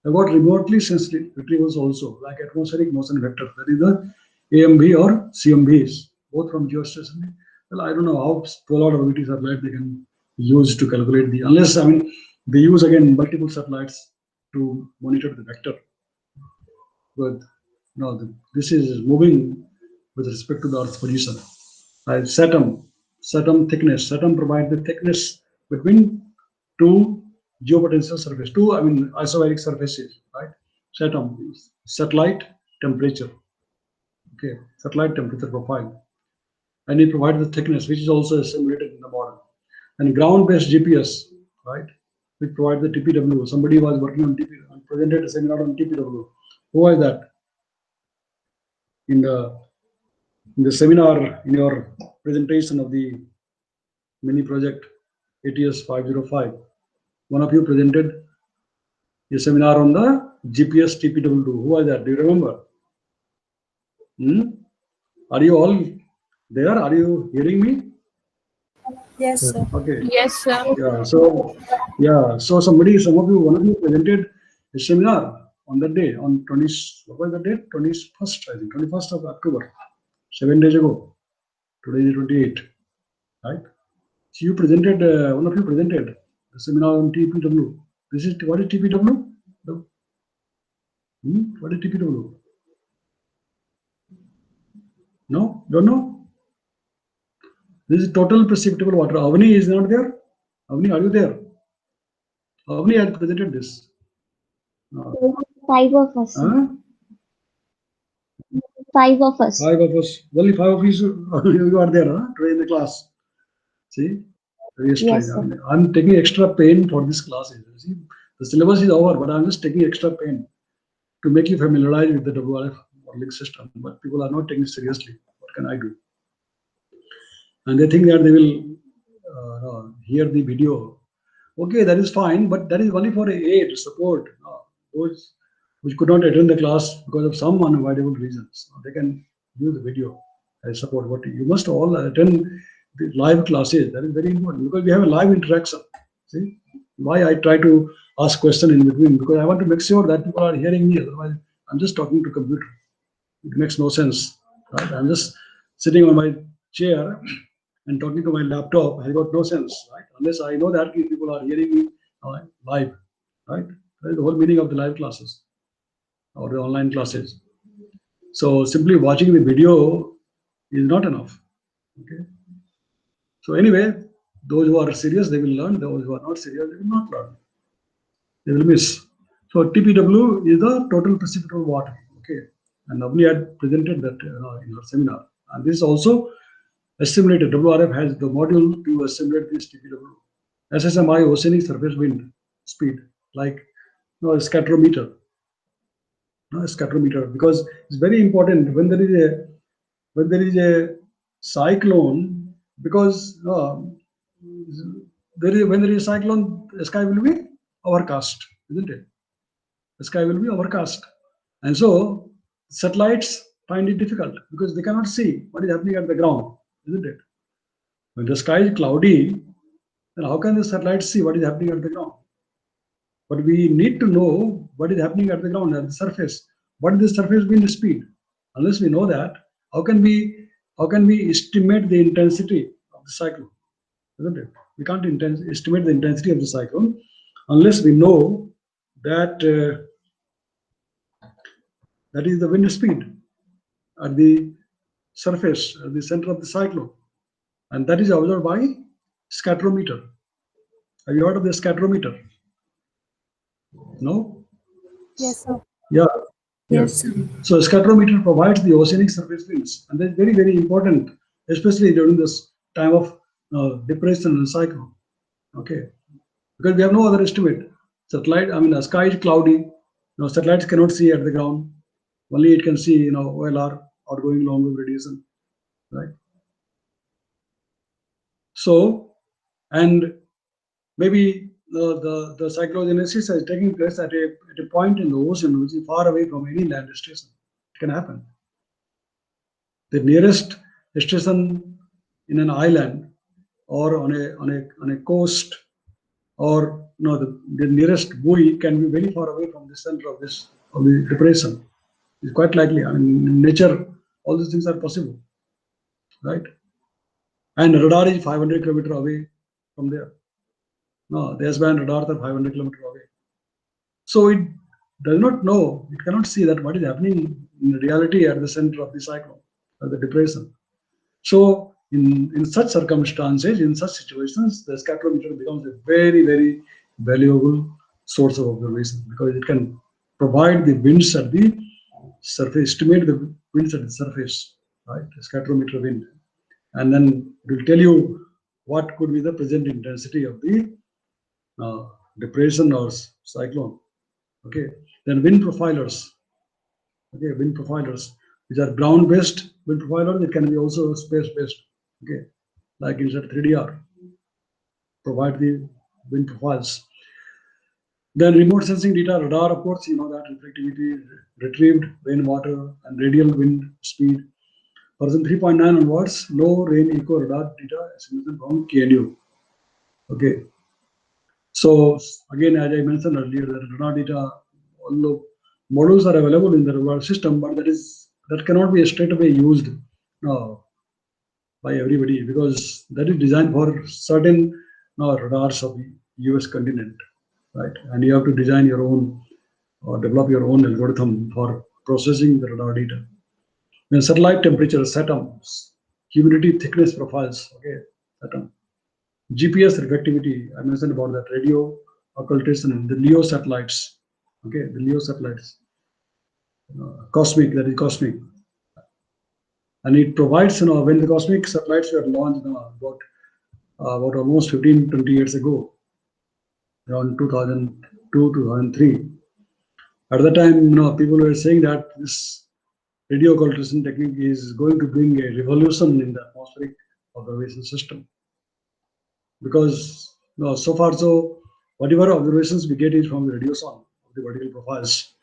I've got remotely sensed retrievals also, like atmospheric motion vector. That is the AMV or CMVs, both from geostationary. Well, I don't know how 12 orbital satellite they can use to calculate the, unless, I mean, they use again multiple satellites to monitor the vector. But no, this is moving with respect to the Earth's position. Saturn thickness. Saturn provides the thickness between two geopotential surfaces, two, I mean, isobaric surfaces, right? Saturn, satellite temperature, okay, satellite temperature profile, and it provides the thickness, which is also simulated in the model. And ground-based GPS, right, which provides the TPW. Somebody was working on TPW, presented a seminar on TPW. Who was that? In the seminar, in your presentation of the mini project ATS 505, one of you presented a seminar on the GPS TPW. Who was that? Do you remember? Are you all there? Are you hearing me? Yes, sir. Okay. Yes, sir. So some of you presented a seminar on that day, on 20, what was the date? 21st, I think, 21st of October, 7 days ago. Today is 28, right? So you presented, one of you presented the seminar on TPW. What is TPW? What is TPW? No? Don't know? This is total precipitable water. Avni is not there? Avni, are you there? Avni had presented this. 5 of us. Huh? 5 of us. 5 of us. Only 5 of you are there, huh? Today in the class. See? Very strange. Yes, sir. I'm taking extra pain for this class. See? The syllabus is over, but I'm just taking extra pain to make you familiarize with the WRF modeling system. But people are not taking it seriously. What can I do? And they think that they will hear the video. Okay, that is fine, but that is only for aid, support. Those which could not attend the class because of some unavoidable reasons, they can use the video as support. What you must all attend the live classes. That is very important because we have a live interaction. See why I try to ask question in between, because I want to make sure that people are hearing me. Otherwise, I'm just talking to computer. It makes no sense. Right? I'm just sitting on my chair and talking to my laptop. I got no sense, right? Unless I know that people are hearing me live, right? That is the whole meaning of the live classes or the online classes. So simply watching the video is not enough. Okay. So anyway, those who are serious, they will learn. Those who are not serious, they will not learn. They will miss. So TPW is the total precipitable water. Okay. And Avni had presented that in her seminar. And this is also assimilated. WRF has the module to assimilate this TPW. SSMI, oceanic surface wind speed, like a scatterometer. A scatterometer, because it's very important when there is a cyclone, because when there is a cyclone, the sky will be overcast, isn't it? The sky will be overcast, and so satellites find it difficult because they cannot see what is happening at the ground, isn't it? When the sky is cloudy, then how can the satellites see what is happening at the ground? But we need to know what is happening at the ground, at the surface. What is the surface wind speed? Unless we know that, how can we estimate the intensity of the cyclone? Isn't it? We can't estimate the intensity of the cyclone unless we know that that is the wind speed at the surface, at the center of the cyclone, and that is observed by scatterometer. Have you heard of the scatterometer? No? Yes, sir. Yeah. Yes, sir. So scatterometer provides the oceanic surface winds, and that's very, very important, especially during this time of depression and cyclone. Okay, because we have no other estimate. Satellite, I mean, the sky is cloudy. Satellites cannot see at the ground. Only it can see, OLR, outgoing long wave radiation, right? So, and maybe the cyclogenesis is taking place at a point in the ocean which is far away from any land station. It can happen. The nearest station in an island or on a coast or the nearest buoy can be very far away from the center of the depression. It's quite likely. I mean, in nature, all these things are possible, right? And radar is 500 kilometers away from there. No, the S-band radars are 500 kilometers away. So it does not know, it cannot see that what is happening in reality at the center of the cyclone or the depression. So in such circumstances, in such situations, the spectrometer becomes a very, very valuable source of observation, because it can provide the winds at the surface, estimate the winds at the surface, right? The spectrometer wind. And then it will tell you what could be the present intensity of the depression or cyclone. Okay. Then wind profilers. Okay, wind profilers, which are ground-based wind profilers. It can be also space-based. Okay, like inside 3DR, provide the wind profiles. Then remote sensing data, radar, of course, you know that reflectivity, retrieved rainwater, and radial wind speed. Version 3.9 onwards, low rain eco radar data simulation from KNU. Okay. So again, as I mentioned earlier, the radar data, although models are available in the radar system, but that cannot be straight away used by everybody, because that is designed for certain radars of the US continent, right? And you have to design your own or develop your own algorithm for processing the radar data. Then satellite temperature, SATEM, humidity thickness profiles, okay, SATEM. GPS reflectivity, I mentioned about that, radio occultation, the LEO satellites, okay, the LEO satellites, cosmic, that is cosmic. And it provides, when the cosmic satellites were launched about almost 15-20 years ago, around 2002, 2003. At the time, people were saying that this radio occultation technique is going to bring a revolution in the atmospheric observation system. Because so far, whatever observations we get is from the radiosonde of the vertical profiles,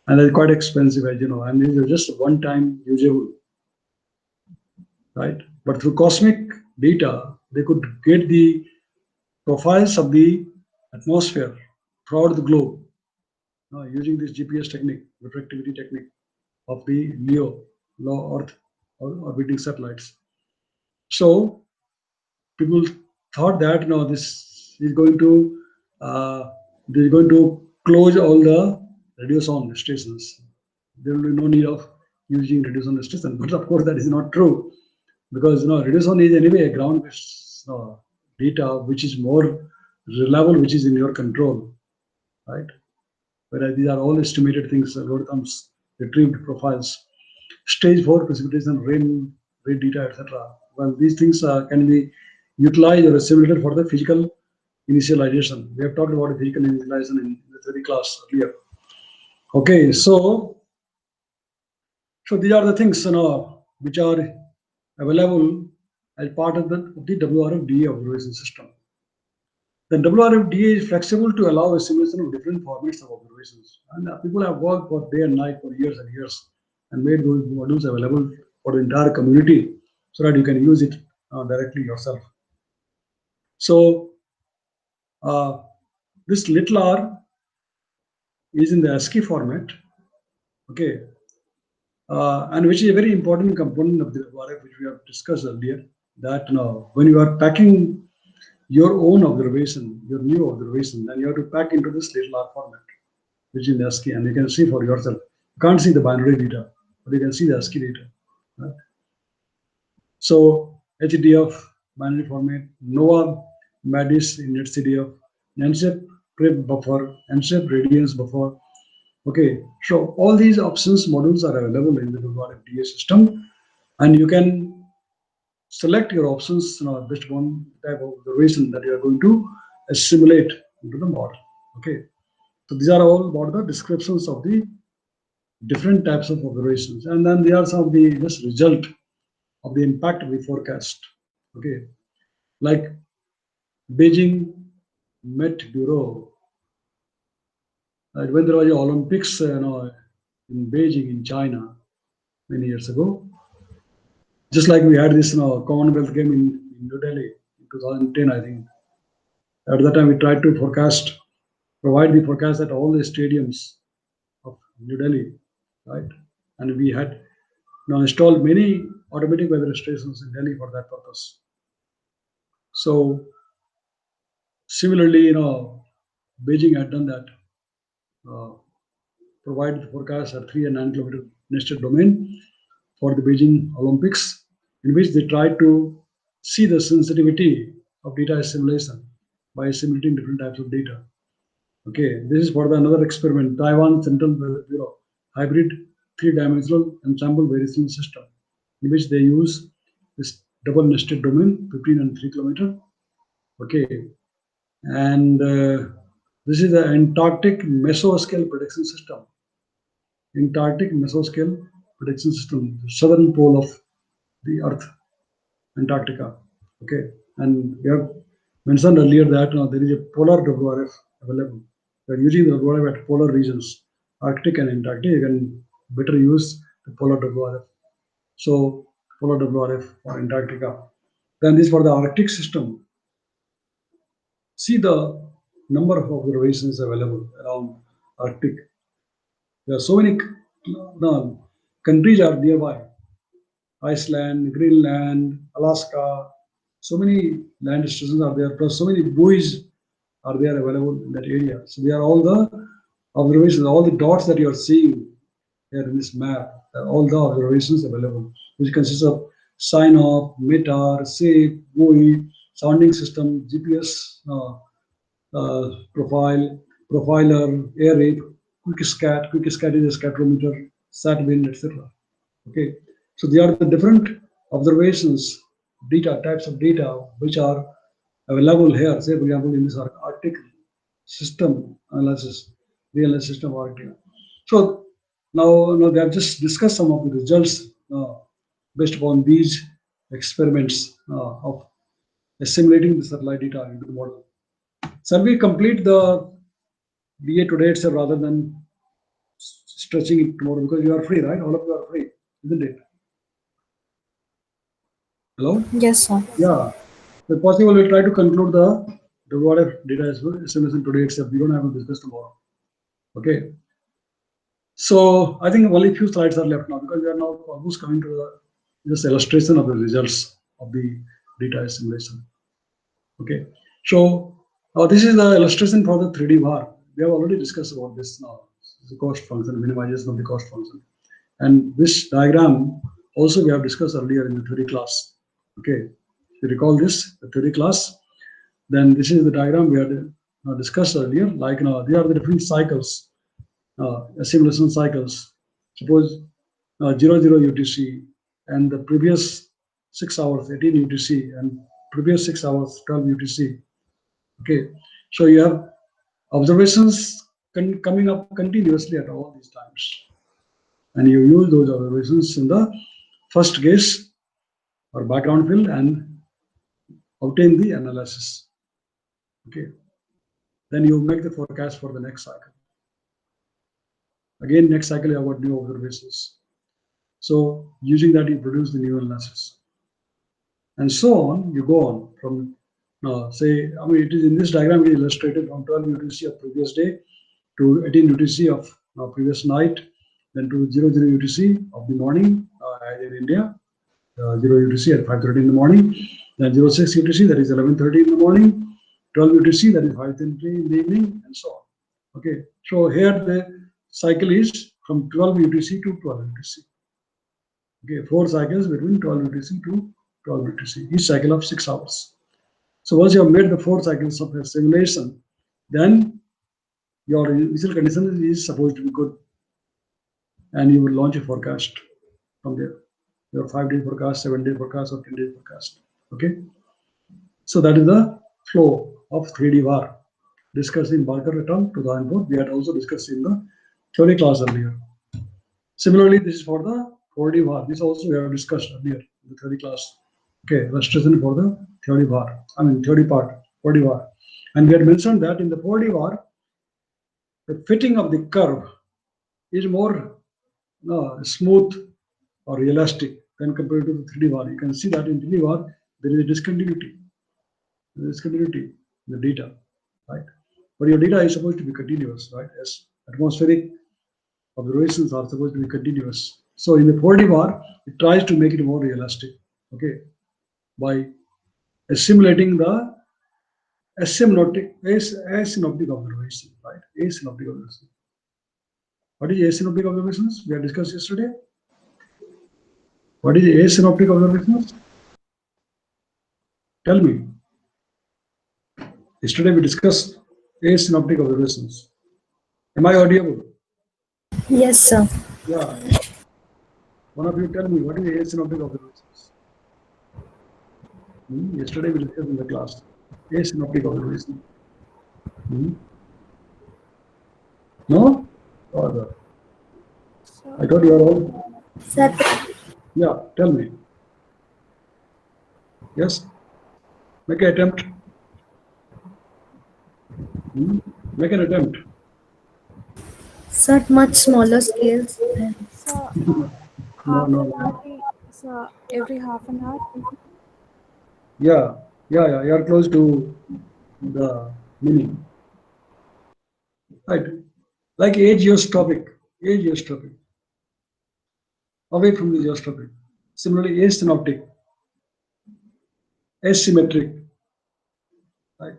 and they're quite expensive, as you know, and these are just one-time usable, right? But through cosmic data, they could get the profiles of the atmosphere throughout the globe using this GPS technique, reflectivity technique of the LEO, low Earth orbiting satellites. So people thought that this is going to close all the radiosonde stations. There will be no need of using radiosonde stations. But of course, that is not true, because radiosonde is anyway a ground-based data which is more reliable, which is in your control, right? Whereas these are all estimated things, algorithms, retrieved profiles, stage 4 precipitation, rain data, etc. Well, these things can be utilized or assimilated for the physical initialization. We have talked about the physical initialization in the theory class earlier. Okay, so these are the things which are available as part of the WRF-DA observation system. The WRF-DA is flexible to allow assimilation of different formats of observations, and people have worked for day and night for years and years and made those modules available for the entire community so that you can use it directly yourself. So this little r is in the ASCII format, okay, and which is a very important component of the WRF, which we have discussed earlier, that when you are packing your own observation, your new observation, then you have to pack into this little r format, which is in the ASCII, and you can see for yourself. You can't see the binary data, but you can see the ASCII data, right? So HDF binary format, NOAA, MADIS in NetCDF, NCEP prep buffer, NCEP radiance buffer. Okay, so all these options modules are available in the WRF-DA system, and you can select your options based upon the type of observation that you are going to assimilate into the model. Okay, so these are all about the descriptions of the different types of observations, and then there are some of the just result of the impact we forecast. Okay, like Beijing Met Bureau. When there was the Olympics, in Beijing in China many years ago, just like we had this Commonwealth game in New Delhi in 2010, I think. At that time, we tried to provide the forecast at all the stadiums of New Delhi, right? And we had now installed many automatic weather stations in Delhi for that purpose. So similarly, Beijing had done that, provide the forecast at 3 and 9 kilometer nested domain for the Beijing Olympics, in which they tried to see the sensitivity of data assimilation by assimilating different types of data. Okay, this is for another experiment, Taiwan Central Weather Bureau hybrid 3-dimensional ensemble variation system, in which they use this double nested domain 15 and 3 kilometer. Okay, and this is the Antarctic mesoscale prediction system. Antarctic mesoscale prediction system, the southern pole of the Earth, Antarctica. Okay, and we have mentioned earlier that there is a polar WRF available. We are using the WRF at polar regions, Arctic and Antarctic. You can better use the polar WRF. So polar WRF for Antarctica. Then this for the Arctic system. See the number of observations available around Arctic. There are so many countries are nearby. Iceland, Greenland, Alaska, so many land stations are there, plus so many buoys are there available in that area. So they are all the observations, all the dots that you are seeing here in this map, are all the observations available, which consists of SINOP, METAR, SAFE, buoy, sounding system, GPS profile, profiler, air rate, QuickScat. QuickScat is a scatometer, SatWind, etc. Okay, so they are the different observations, data types of data which are available here. Say, for example, in this Arctic system analysis, real system of Arctic. So now they have just discussed some of the results based upon these experiments of assimilating the satellite data into the model. Shall we complete the BA today itself rather than stretching it tomorrow, because you are free, right? All of you are free, isn't it? Hello? Yes, sir. Yeah. If possible, we'll try to conclude the WRF data assimilation today itself. We don't have to discuss tomorrow. Okay. So I think only a few slides are left now, because we are now almost coming to this illustration of the results of the data assimilation. Okay. So this is the illustration for the 3D VAR. We have already discussed about this now. The cost function, minimization of the cost function. And this diagram also we have discussed earlier in the theory class. Okay. If you recall this, the theory class, then this is the diagram we had discussed earlier. Like, these are the different cycles, assimilation cycles. Suppose 00 UTC and the previous 6 hours 18 UTC and previous 6 hours 12 UTC. Okay, so you have observations coming up continuously at all these times, and you use those observations in the first case or background fill and obtain the analysis. Okay, then you make the forecast for the next cycle. Again, next cycle you have got new observations. So using that, you produce the new analysis, and so on. You go on from say, I mean, it is in this diagram we illustrated from 12 UTC of previous day to 18 UTC of previous night, then to 00 UTC of the morning in India, 0 UTC at 5:30 in the morning, then 06 UTC, that is 11:30 in the morning, 12 UTC, that is 5:30 in the evening, and so on. Okay, so here the cycle is from 12 UTC to 12 UTC. Okay, 4 cycles between 12 UTC to 12 UTC, each cycle of 6 hours. So once you have made the 4 cycles of simulation, then your initial condition is supposed to be good, and you will launch a forecast from there. Your 5-day forecast, 7-day forecast, or 10-day forecast. Okay, so that is the flow of 3D VAR discussed in Barker et al. 2004. We had also discussed in the theory class earlier. Similarly, this is for the 4D VAR. This also we have discussed earlier in the theory class. Okay, illustration for the theory VAR. I mean, theory part, 4D VAR. And we had mentioned that in the 4D VAR, the fitting of the curve is more smooth or elastic than compared to the 3D VAR. You can see that in 3D VAR, there is a discontinuity. the data, right? But your data is supposed to be continuous, right? As atmospheric observations are supposed to be continuous. So in the 4D bar, it tries to make it more realistic, okay, by assimilating the asynoptic observation, right? Asynoptic observation. What is asynoptic observations? We have discussed yesterday. What is asynoptic observations? Tell me. Yesterday we discussed asynoptic observations. Am I audible? Yes, sir. Yeah. One of you tell me what is asynoptic observations? Yesterday we discussed in the class. Asynoptic observation. No? Or I thought you are all. Sir, Yeah, tell me. Yes? Make an attempt. Make an attempt. sir, much smaller scales. So No, half no. an hour, so every half an hour. Yeah. You are close to the meaning. Right. Like ageotropic. Away from the geostropic. Similarly, asynoptic, asymmetric. Right.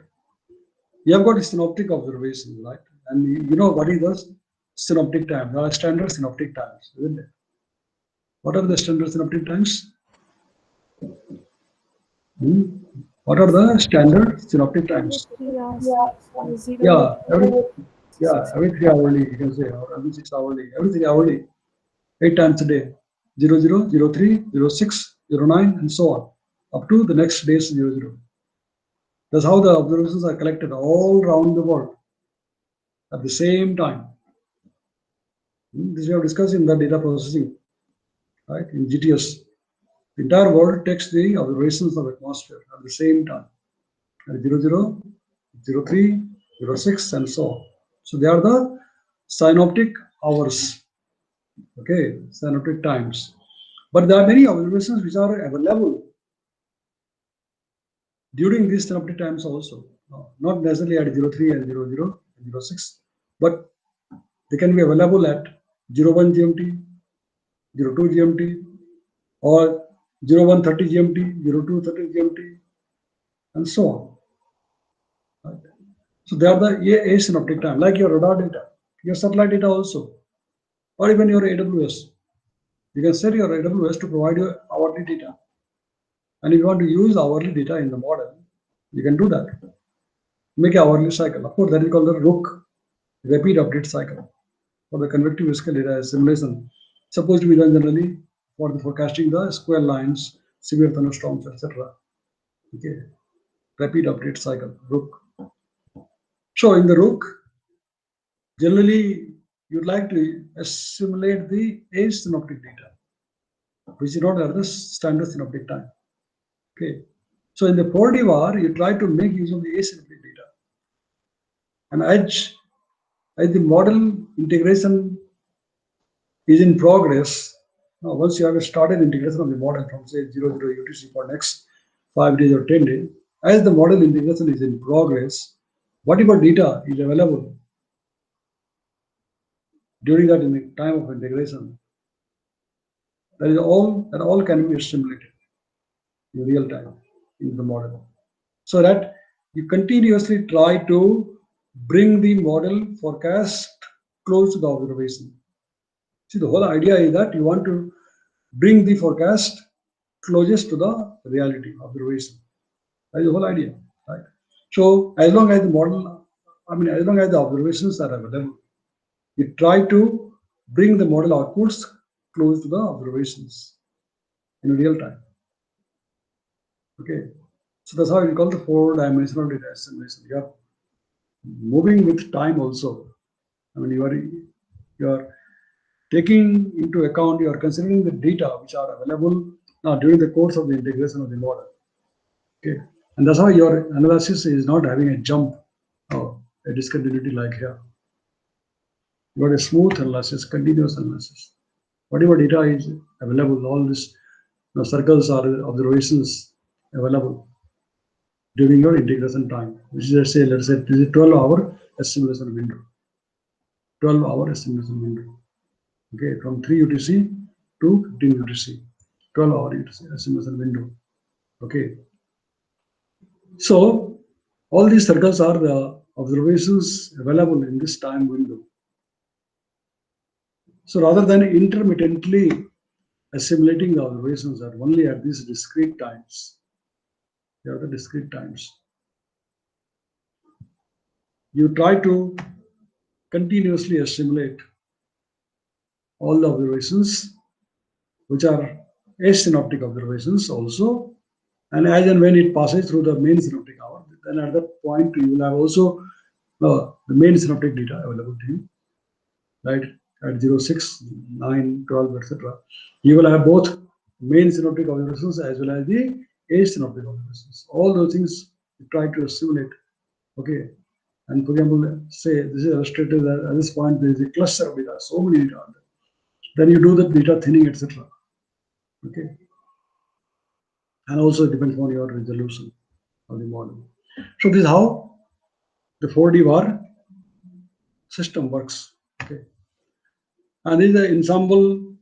You have got a synoptic observation, right? And you know what is the synoptic time? There are standard synoptic times, isn't it? What are the standard synoptic times? What are the standard synoptic Every times? 3 hours. Zero Yeah, to every 3 hourly, you can say, or every 6 hourly, every 3 hourly, 8 times a day, 00, 03, 06, 09, and so on, up to the next day's 00. That's how the observations are collected all around the world at the same time. This we have discussed in the data processing, right? In GTS, the entire world takes the observations of atmosphere at the same time, at 00, 03, 06, and so on. So they are the synoptic hours, okay, synoptic times. But there are many observations which are available during these synoptic times also, not necessarily at 03 and 00 and 06, but they can be available at 01 GMT, 02 GMT, or 0130 GMT, 0230 GMT, and so on. Right? So they are the asynoptic time, like your radar data, your satellite data also, or even your AWS. You can set your AWS to provide you hourly data. And if you want to use hourly data in the model, you can do that. Make an hourly cycle. Of course, that is called the RUC, rapid update cycle. For the convective scale data simulation, supposed to be done generally for the forecasting the square lines, severe thunderstorms, etc. Okay, rapid update cycle, RUC. So in the RUC, generally you'd like to assimilate the asynoptic data, which is not at the standard synoptic time. Okay, so in the 4D VAR, you try to make use of the asynoptic data, and as the model integration is in progress. Now, once you have started integration of the model from say 00 UTC for next 5 days or 10 days, as the model integration is in progress, whatever data is available during that in the time of integration, that all can be assimilated in real time in the model, so that you continuously try to bring the model forecast close to the observation. See, the whole idea is that you want to bring the forecast closest to the reality observation. That is the whole idea, right? So as long as the model, as long as the observations are available, you try to bring the model outputs close to the observations in real time. Okay, so that's how we call the 4-dimensional data assimilation. You are moving with time also. You are taking into account, you are considering the data which are available during the course of the integration of the model. Okay, and that's how your analysis is not having a jump or a discontinuity like here. You got a smooth analysis, continuous analysis. Whatever data is available, all these circles are observations available. during your integration time, which is let's say this is 12-hour assimilation window. 12-hour assimilation window. Okay, from 3 UTC to 15 UTC. 12-hour assimilation window. Okay. So all these circles are the observations available in this time window. So rather than intermittently assimilating the observations are only at these discrete times. They are the discrete times. You try to continuously assimilate all the observations, which are asynoptic observations also, and as and when it passes through the main synoptic hour, then at that point you will have also the main synoptic data available to you, right? At 0, 6, 9, 12, etc. You will have both main synoptic observations as well as the asynoptic observations. All those things you try to assimilate. Okay. And for example, say this is illustrated at this point, there is a cluster of data, so many data. Then you do the data thinning, etc. Okay. And also it depends on your resolution of the model. So this is how the 4D VAR system works. Okay. And this is the ensemble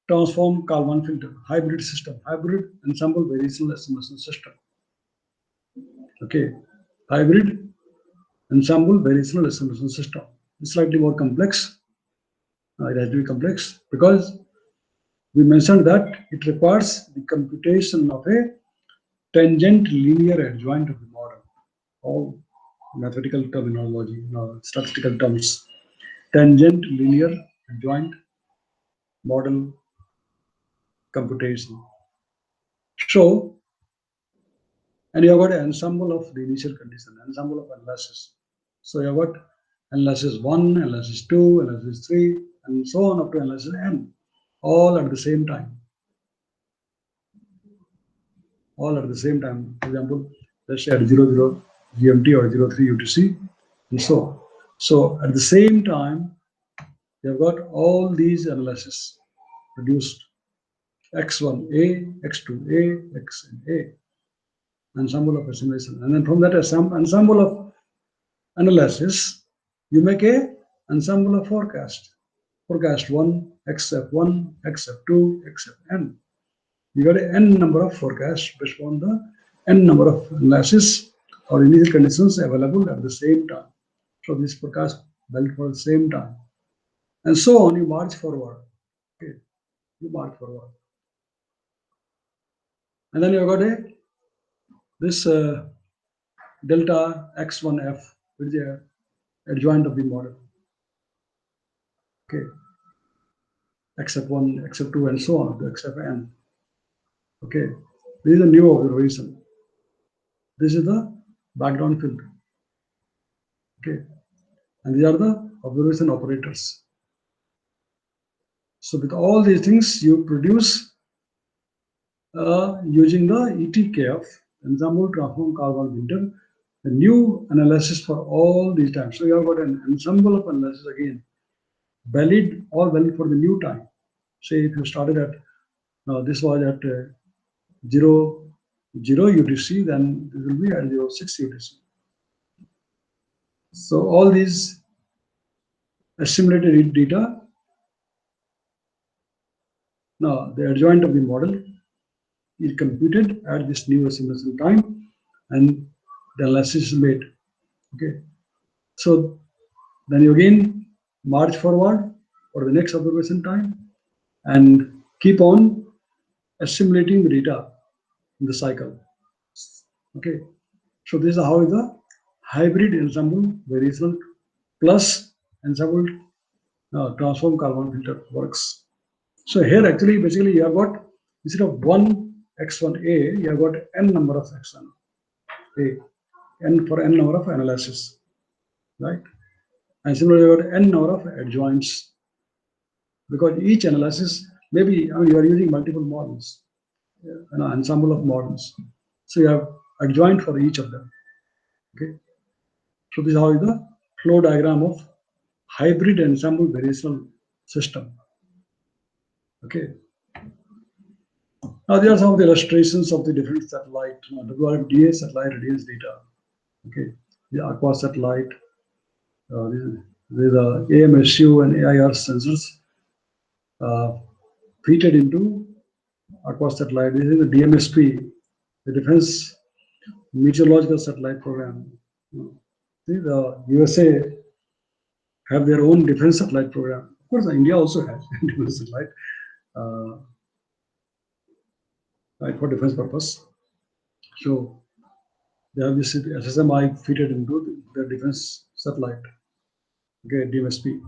transform Kalman filter, hybrid system, hybrid ensemble variational assimilation system. Okay. Hybrid ensemble variational assimilation system. It's slightly more complex. It has to be complex because we mentioned that it requires the computation of a tangent linear adjoint of the model. All mathematical terminology, statistical terms. Tangent linear adjoint model computation. So, and you have got an ensemble of the initial condition, ensemble of analysis. So you have got analysis 1, analysis 2, analysis 3, and so on up to analysis n, all at the same time. All at the same time. For example, let's say at 00 GMT or 03 UTC, and so on. So at the same time, you have got all these analyses produced: X1A, X2A, Xn, ensemble of assimilation, and then from that ensemble of analysis, you make a ensemble of forecast. Forecast 1, XF1, XF2, XFn. You got an n number of forecasts based on the n number of analysis or initial conditions available at the same time. So this forecast valid for the same time, and so on. You march forward. Okay, you march forward, and then you got this delta x1f, which is the adjoint of the model. Okay, xf1, xf2, and so on to xfn. Okay, this is a new observation. This is the background filter. Okay, and these are the observation operators. So with all these things, you produce using the ETKF, ensemble transform Kalman filter, a new analysis for all these times. So you have got an ensemble of analysis again, valid, all valid for the new time. Say if you started at this was at 0 UTC, then this will be at 06 UTC. So all these assimilated data, now the adjoint of the model is computed at this new assimilation time, and the analysis is made. Okay, so then you again march forward for the next observation time and keep on assimilating the data in the cycle. Okay, so this is how the hybrid ensemble variational plus ensemble transform Kalman filter works. So here actually basically you have got, instead of one x1a, you have got n number of x1a, n for n number of analysis, right? And similarly you have got n number of adjoints, because each analysis, maybe you are using multiple models, an ensemble of models. So you have adjoint for each of them. Okay, so this is how the flow diagram of hybrid ensemble variational system. Okay. Now, there are some of the illustrations of the different satellite, WRFDA satellite radiance data. Okay, the Aqua satellite, with AMSU and AIR sensors fitted into Aqua satellite. This is the DMSP, the Defense Meteorological Satellite Program. See, the USA have their own defense satellite program. Of course, India also has defense satellite, right, for defense purpose. So they have this SSMI fitted into their defense satellite. Okay, DMSP.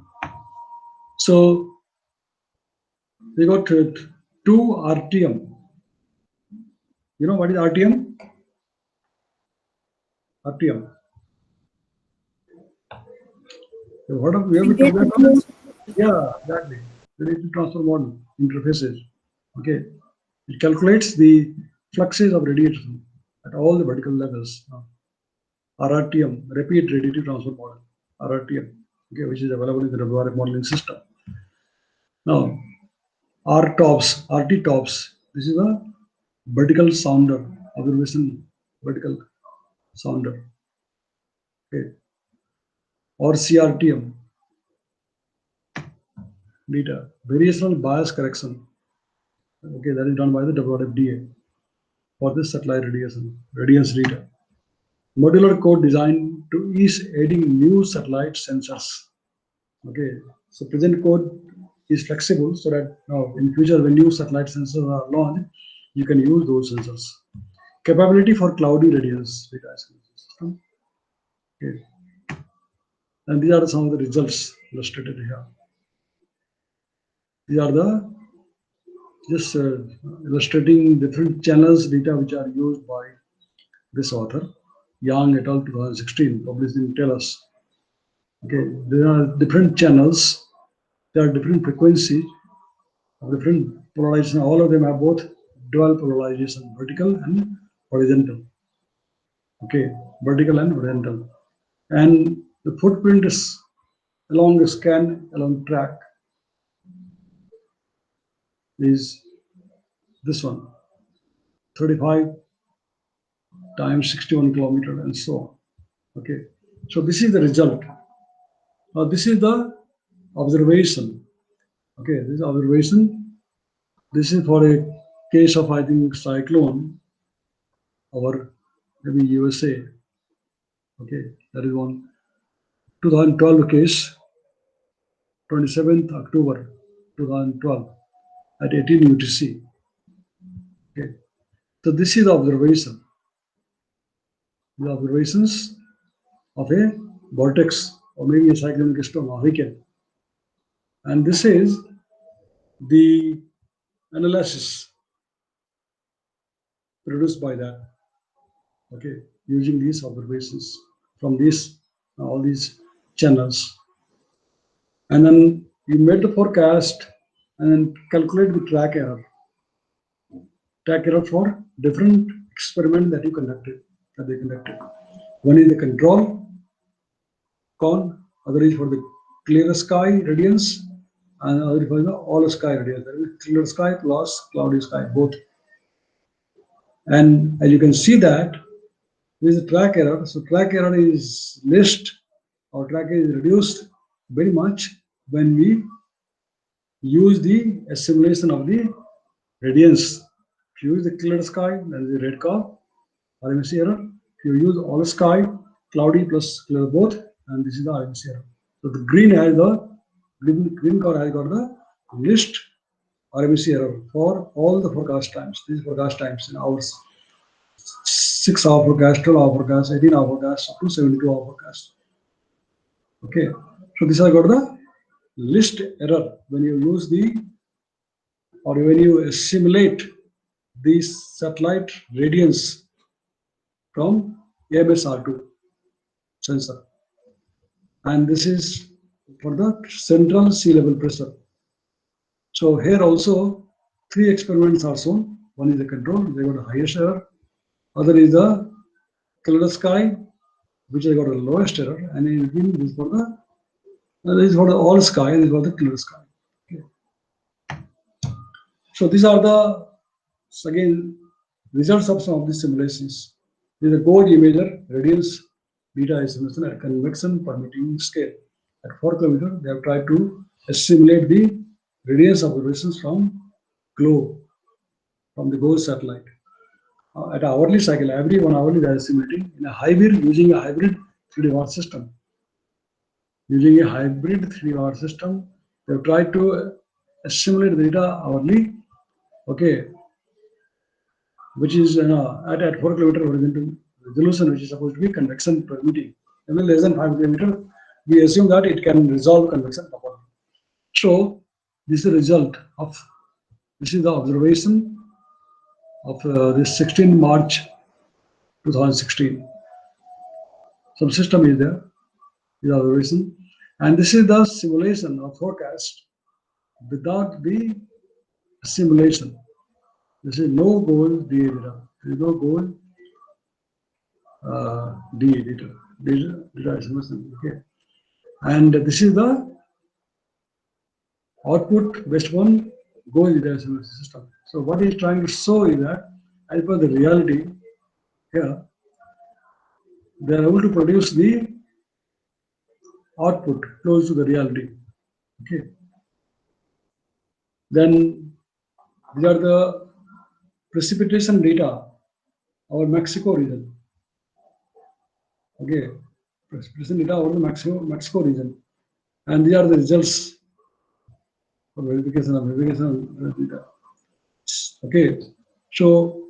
So they got two RTM. You know what is RTM? RTM. So what have we ever Radiative talked about? transfer. Yeah, exactly. Radiative transfer model interfaces. Okay, it calculates the fluxes of radiation at all the vertical levels. RRTM, Rapid Radiative Transfer Model, RRTM, okay, which is available in the WRF modeling system. Now, RT-TOPS, this is a vertical sounder, observation vertical sounder, okay, or CRTM, data, variational bias correction, okay, that is done by the WRFDA for this satellite radiance data. Modular code designed to ease adding new satellite sensors. Okay, so present code is flexible so that in future when new satellite sensors are launched, you can use those sensors. Capability for cloudy radiance data system. Okay, and these are some of the results illustrated here. These are the just illustrating different channels data which are used by this author, Yang et al. 2016, published in TELUS. Okay, there are different channels, there are different frequencies, different polarization. All of them have both dual polarization, vertical and horizontal. Okay, vertical and horizontal. And the footprint is along the scan, along track is this one, 35 times 61 kilometer and so on. Okay, so this is the result. This is the observation. Okay, this is observation. This is for a case of, I think, cyclone over maybe USA. Okay, that is one 2012 case, 27th October 2012 at 18 UTC. Okay, so this is the observation. The observations of a vortex or maybe a cyclonic storm or hurricane. And this is the analysis produced by that. Okay, using these observations from these all these channels, and then you made the forecast and then calculate the track error for different experiment that they conducted. One is the control con, other is for the clear sky radiance, and other for the all sky radiance. That is clear sky plus cloudy sky, both. And as you can see that there is a track error. So track error is less or track is reduced very much when we use the assimilation of the radiance. If you use the clear sky, that is the red curve, RMSE error. If you use all sky, cloudy plus clear both, and this is the RMSE error. So the green has the green curve has got the least RMSE error for all the forecast times. These forecast times in hours. 6-hour forecast, 12-hour forecast, 18-hour forecast, up to 72-hour forecast. Okay, so this has got the least error when you use the or when you assimilate the satellite radiance from AMSR2 sensor. And this is for the central sea level pressure. So here also 3 experiments are shown. One is the control, they got the highest error. Other is the clear sky, which has got the lowest error, and in between this is for the all sky, and this is for the clear sky. Okay. So these are the So again, results of some of these simulations. This is a gauge imager radiance beta estimation at convection permitting scale. At 4 km, they have tried to simulate the radiance observations from globe, from the GOES satellite. At hourly cycle, every 1 hourly they are simulating in a hybrid, using a hybrid 3D watt system. Using a hybrid 3D watt system, they have tried to simulate the data hourly, okay, which is at 4 km horizontal resolution, which is supposed to be convection permitting. And less than 5 km, we assume that it can resolve convection properly. So this is the result of, this is the observation of this 16 March 2016. Some system is there, the observation, and this is the simulation or forecast without the simulation. This is no goal DA data. There is no goal DA data estimation. Okay, and this is the output based on goal data estimation system. So what he is trying to show is that as per the reality here, they are able to produce the output close to the reality. Okay. Then these are the precipitation data over Mexico region. Okay, precipitation data over the Mexico region, and these are the results for verification of data. Okay, so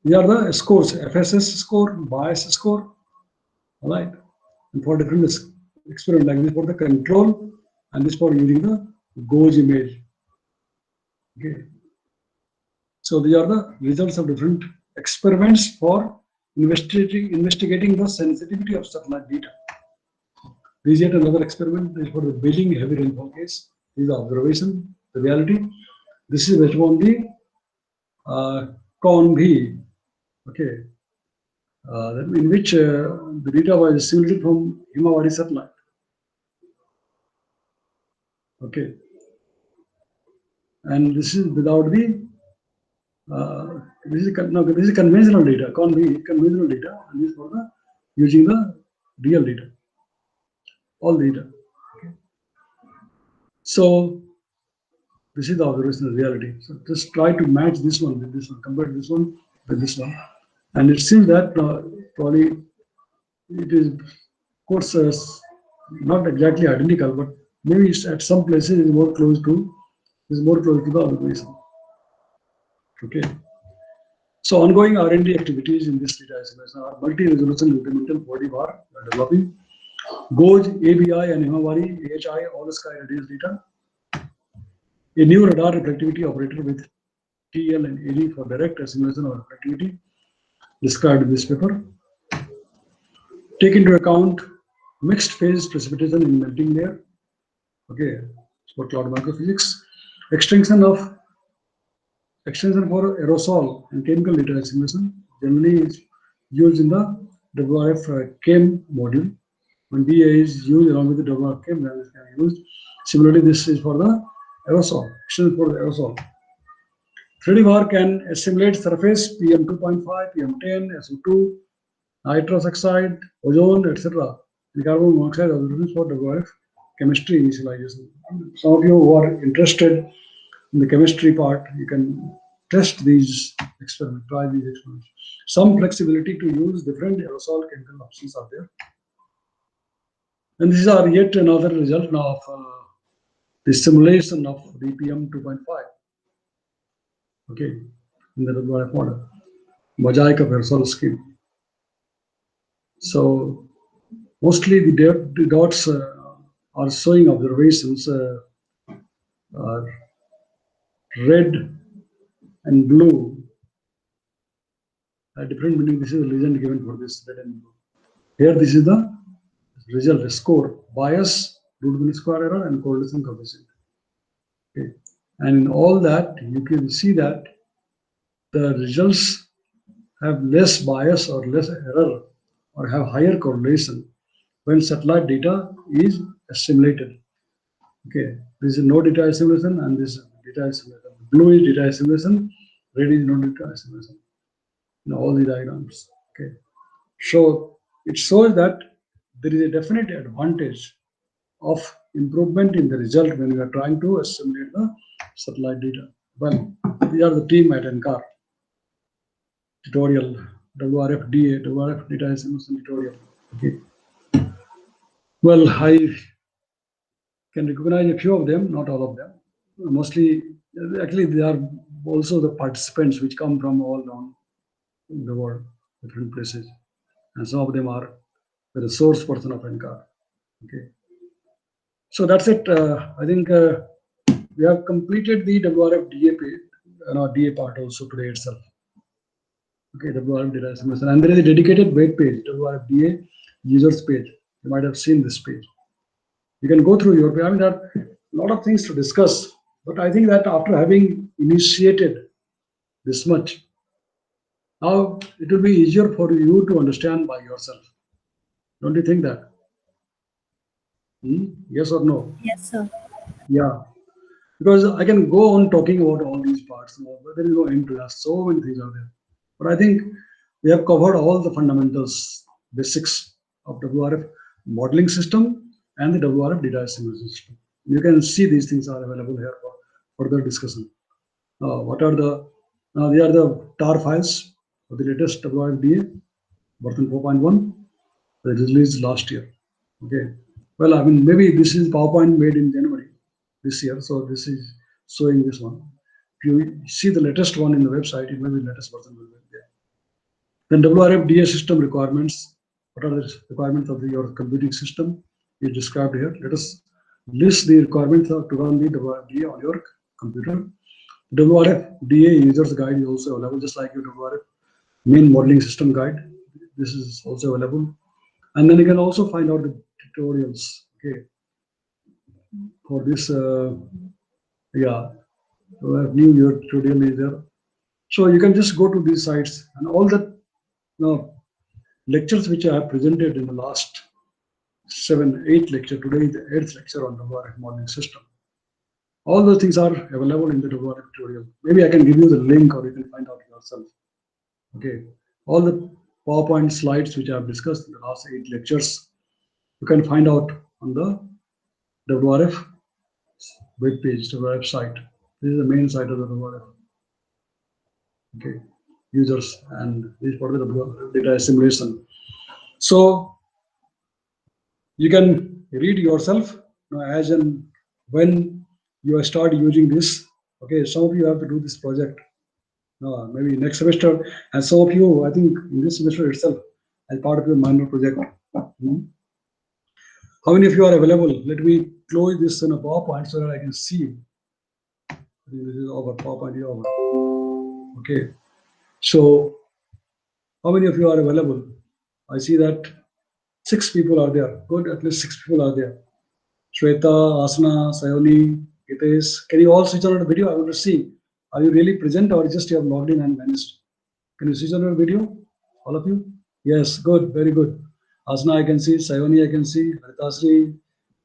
these are the scores: FSS score, bias score, all right, and for different experiment, like this for the control, and this for using the gauge image. Okay, so these are the results of different experiments for investigating the sensitivity of satellite data. This is yet another experiment. This is for the Beijing heavy rainfall case. This is the observation, the reality. This is based on the CONV, okay, in which the data was simulated from Himawari satellite. Okay, and this is without the this is conventional data, conventional data, and this is for the using the real data, all data. Okay. So this is the observational reality. So just try to match this one with this one, compare this one with this one, and it seems that probably it is, of course, not exactly identical, but maybe it's at some places is more close to the observation. Okay. So ongoing R&D activities in this data estimation are multi-resolution incremental body bar developing, GOES, ABI, and Himawari, AHI, all the sky radius data. A new radar reflectivity operator with TL and AD for direct estimation of reflectivity described in this paper. Take into account mixed phase precipitation in melting layer. Okay, for cloud microphysics. Extension for aerosol and chemical data estimation generally is used in the WRF chem module. When DA is used along with the WRF chem, then it can be used. Similarly, this is for the aerosol, extension for the aerosol. 3D VAR can assimilate surface PM 2.5, PM 10, SO2, nitrous oxide, ozone, etc. The carbon monoxide observations for WRF chemistry initialization. Some of you who are interested in the chemistry part, you can test these experiments, try these experiments. Some flexibility to use different aerosol chemical options are there. And these are yet another result now of the simulation of the PM 2.5. Okay, in the WRF model, mosaic of aerosol scheme. So mostly the dots are showing observations are red and blue. A different meaning. This is the legend given for this red and blue. Here, this is the result, score, bias, root mean square error, and correlation coefficient. Okay, and in all that, you can see that the results have less bias or less error or have higher correlation when satellite data is assimilated. Okay, this is no data assimilation and this is data assimilation. Blue is data assimilation, red is non-data assimilation. All the diagrams. Okay. So it shows that there is a definite advantage of improvement in the result when we are trying to assimilate the satellite data. Well, we are the team at NCAR tutorial, WRFDA, WRF data assimilation tutorial. Okay. Well, I can recognize a few of them, not all of them. Mostly, actually, they are also the participants which come from all around the world, different places, and some of them are the resource person of NCAR. Okay, so that's it. I think we have completed the WRF DA page, DA part also today itself. Okay, WRF data assimilation, and there is a dedicated web page, WRF DA users page. You might have seen this page. You can go through your page. I mean, there are a lot of things to discuss, but I think that after having initiated this much, now it will be easier for you to understand by yourself. Don't you think that? Yes or no? Yes, sir. Yeah. Because I can go on talking about all these parts, but there is no end to that. So many things are there. But I think we have covered all the fundamentals, basics of WRF modeling system and the WRF data assimilation system. You can see these things are available here for further discussion. What are the, they are the tar files of the latest WRF DA, version 4.1, that is released last year. Okay. Well, I mean, maybe this is PowerPoint made in January this year, so this is showing this one. If you see the latest one in the website, it may be the latest version will be there. Then WRF DA system requirements. What are the requirements of your computing system is described here. Let us list the requirements to run the WRF DA on your computer. WRF DA users guide is also available, just like your WRF main modeling system guide. This is also available. And then you can also find out the tutorials, okay, for this, new year tutorial is there. So you can just go to these sites and all the lectures which I have presented in the last 7-8 lecture. Today is the 8th lecture on the WRF modeling system. All those things are available in the WRF tutorial. Maybe I can give you the link or you can find out yourself. Okay, all the PowerPoint slides which I have discussed in the last 8 lectures, you can find out on the WRF web page, the website. This is the main site of the WRF. Okay, users, and this is for the WRF data assimilation. So you can read yourself as and when you start using this. Okay, some of you have to do this project maybe next semester, and some of you, I think, in this semester itself as part of your minor project. How many of you are available? Let me close this in a PowerPoint so that I can see. I think this is over. PowerPoint is over. Okay. So, how many of you are available? I see that 6 people are there. Good, at least 6 people are there. Shweta, Asana, Sayoni, Hitesh. Can you all switch on the video? I want to see. Are you really present or just you have logged in and vanished? Can you switch on your video? All of you? Yes, good, very good. Asana, I can see. Sayoni, I can see. Haritasri,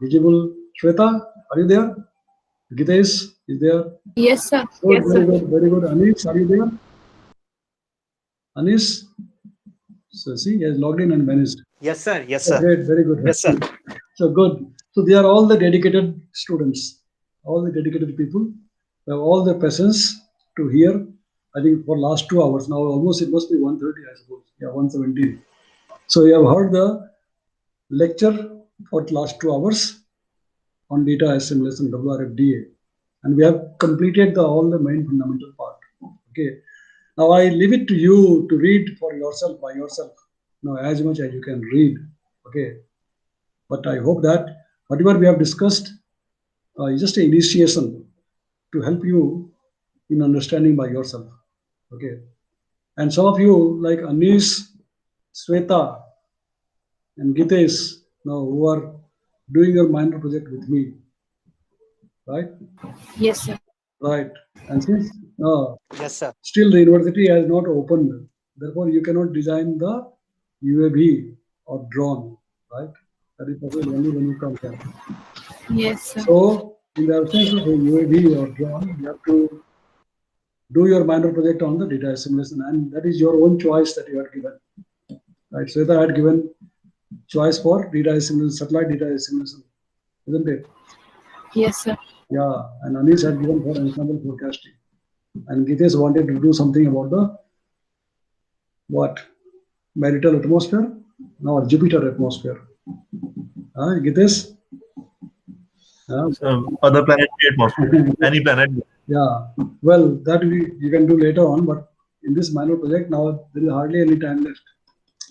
visible. Shweta, are you there? Gitesh is there? Yes, sir. Good, very good, very good. Anish, are you there? Anish? So see, he has logged in and vanished. Yes, sir. Yes, sir. Great, very good. Yes, sir. So good. So they are all the dedicated students, all the dedicated people. They have all the patience to hear. I think for last 2 hours now, almost it must be 1:30, I suppose. Yeah, 1:17. So you have heard the lecture for the last 2 hours on data assimilation, WRFDA, and we have completed all the main fundamental part. Okay. Now I leave it to you to read for yourself by yourself. As much as you can read. Okay. But I hope that whatever we have discussed is just an initiation to help you in understanding by yourself. Okay. And some of you like Anish, Sweta, and Gitesh, who are doing your minor project with me, right? Yes, sir. Right. And since Yes, sir. still the university has not opened, therefore you cannot design the UAV or drone, right? That is possible only when you come here. Yes, sir. So, in the absence of a UAV or drone, you have to do your minor project on the data assimilation, and that is your own choice that you are given. Right? So I had given choice for data assimilation, satellite data assimilation, isn't it? Yes, sir. Yeah, and Anish had given for ensemble forecasting, and Gitesh wanted to do something about the what? Marital atmosphere? No, Jupiter atmosphere. Gitesh? Other planetary atmosphere, any planet. Yeah, well, that you can do later on, but in this minor project now there is hardly any time left.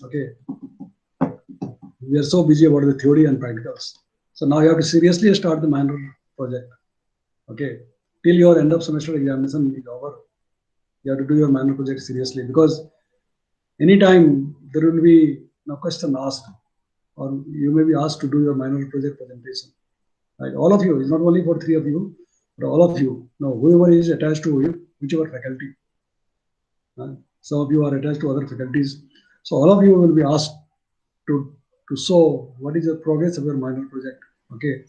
Okay, we are so busy about the theory and practicals. So now you have to seriously start the minor project. Okay, till your end of semester examination is over, you have to do your minor project seriously, because anytime there will be no question asked, or you may be asked to do your minor project presentation. Right? All of you, it's not only for 3 of you, but all of you. Now, whoever is attached to you, whichever faculty. Some of you are attached to other faculties. So all of you will be asked to show what is the progress of your minor project. Okay.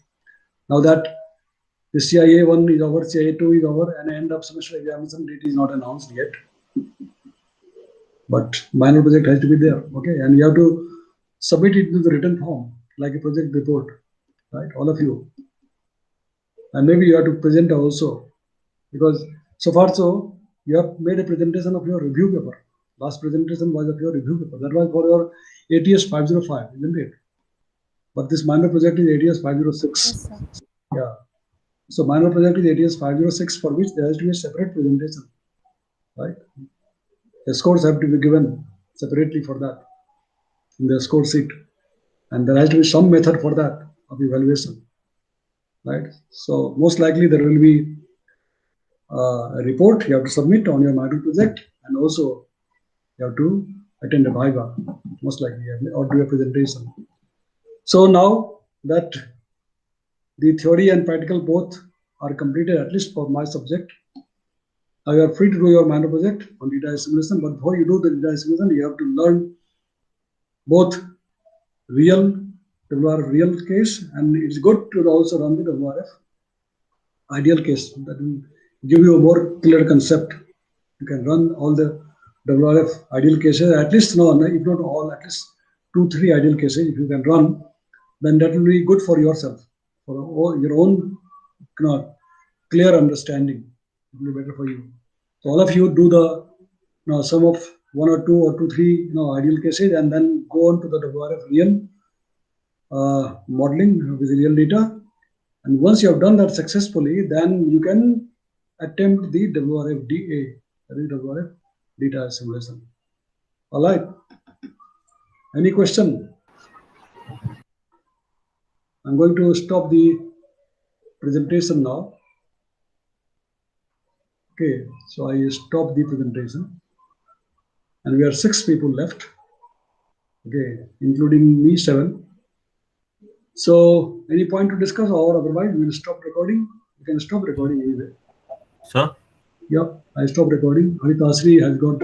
Now that the CIA 1 is over, CIA 2 is over, and end of semester examination date is not announced yet. But minor project has to be there. Okay. And you have to submit it to the written form, like a project report. Right? All of you. And maybe you have to present also, because so far so you have made a presentation of your review paper. Last presentation was of your review paper. That was for your ATS 505, isn't it? But this minor project is ATS 506. Yes, sir. Yeah. So minor project is ATS 506, for which there has to be a separate presentation, right? The scores have to be given separately for that in the score sheet, and there has to be some method for that of evaluation, right? So most likely there will be a report you have to submit on your minor project, and also you have to attend a viva, most likely, or do a presentation. So now that the theory and practical both are completed, at least for my subject, now you are free to do your minor project on data assimilation. But before you do the data assimilation, you have to learn both real WRF real case, and it's good to also run the WRF ideal case. That will give you a more clear concept. You can run all the WRF ideal cases, at least no, if not all, at least 2-3 ideal cases. If you can run, then that will be good for yourself, for your own clear understanding. It will be better for you. So all of you do the sum of 1 or 2 or 2-3 ideal cases, and then go on to the WRF real modeling with real data. And once you have done that successfully, then you can attempt the WRF-DA, that is WRF data assimilation. All right. Any question? I'm going to stop the presentation now. Okay, so I stop the presentation, and we are 6 people left. Okay, including me, 7. So, any point to discuss, or otherwise we will stop recording? You can stop recording anyway. Sir? Yeah, I stopped recording. Harit Asri has got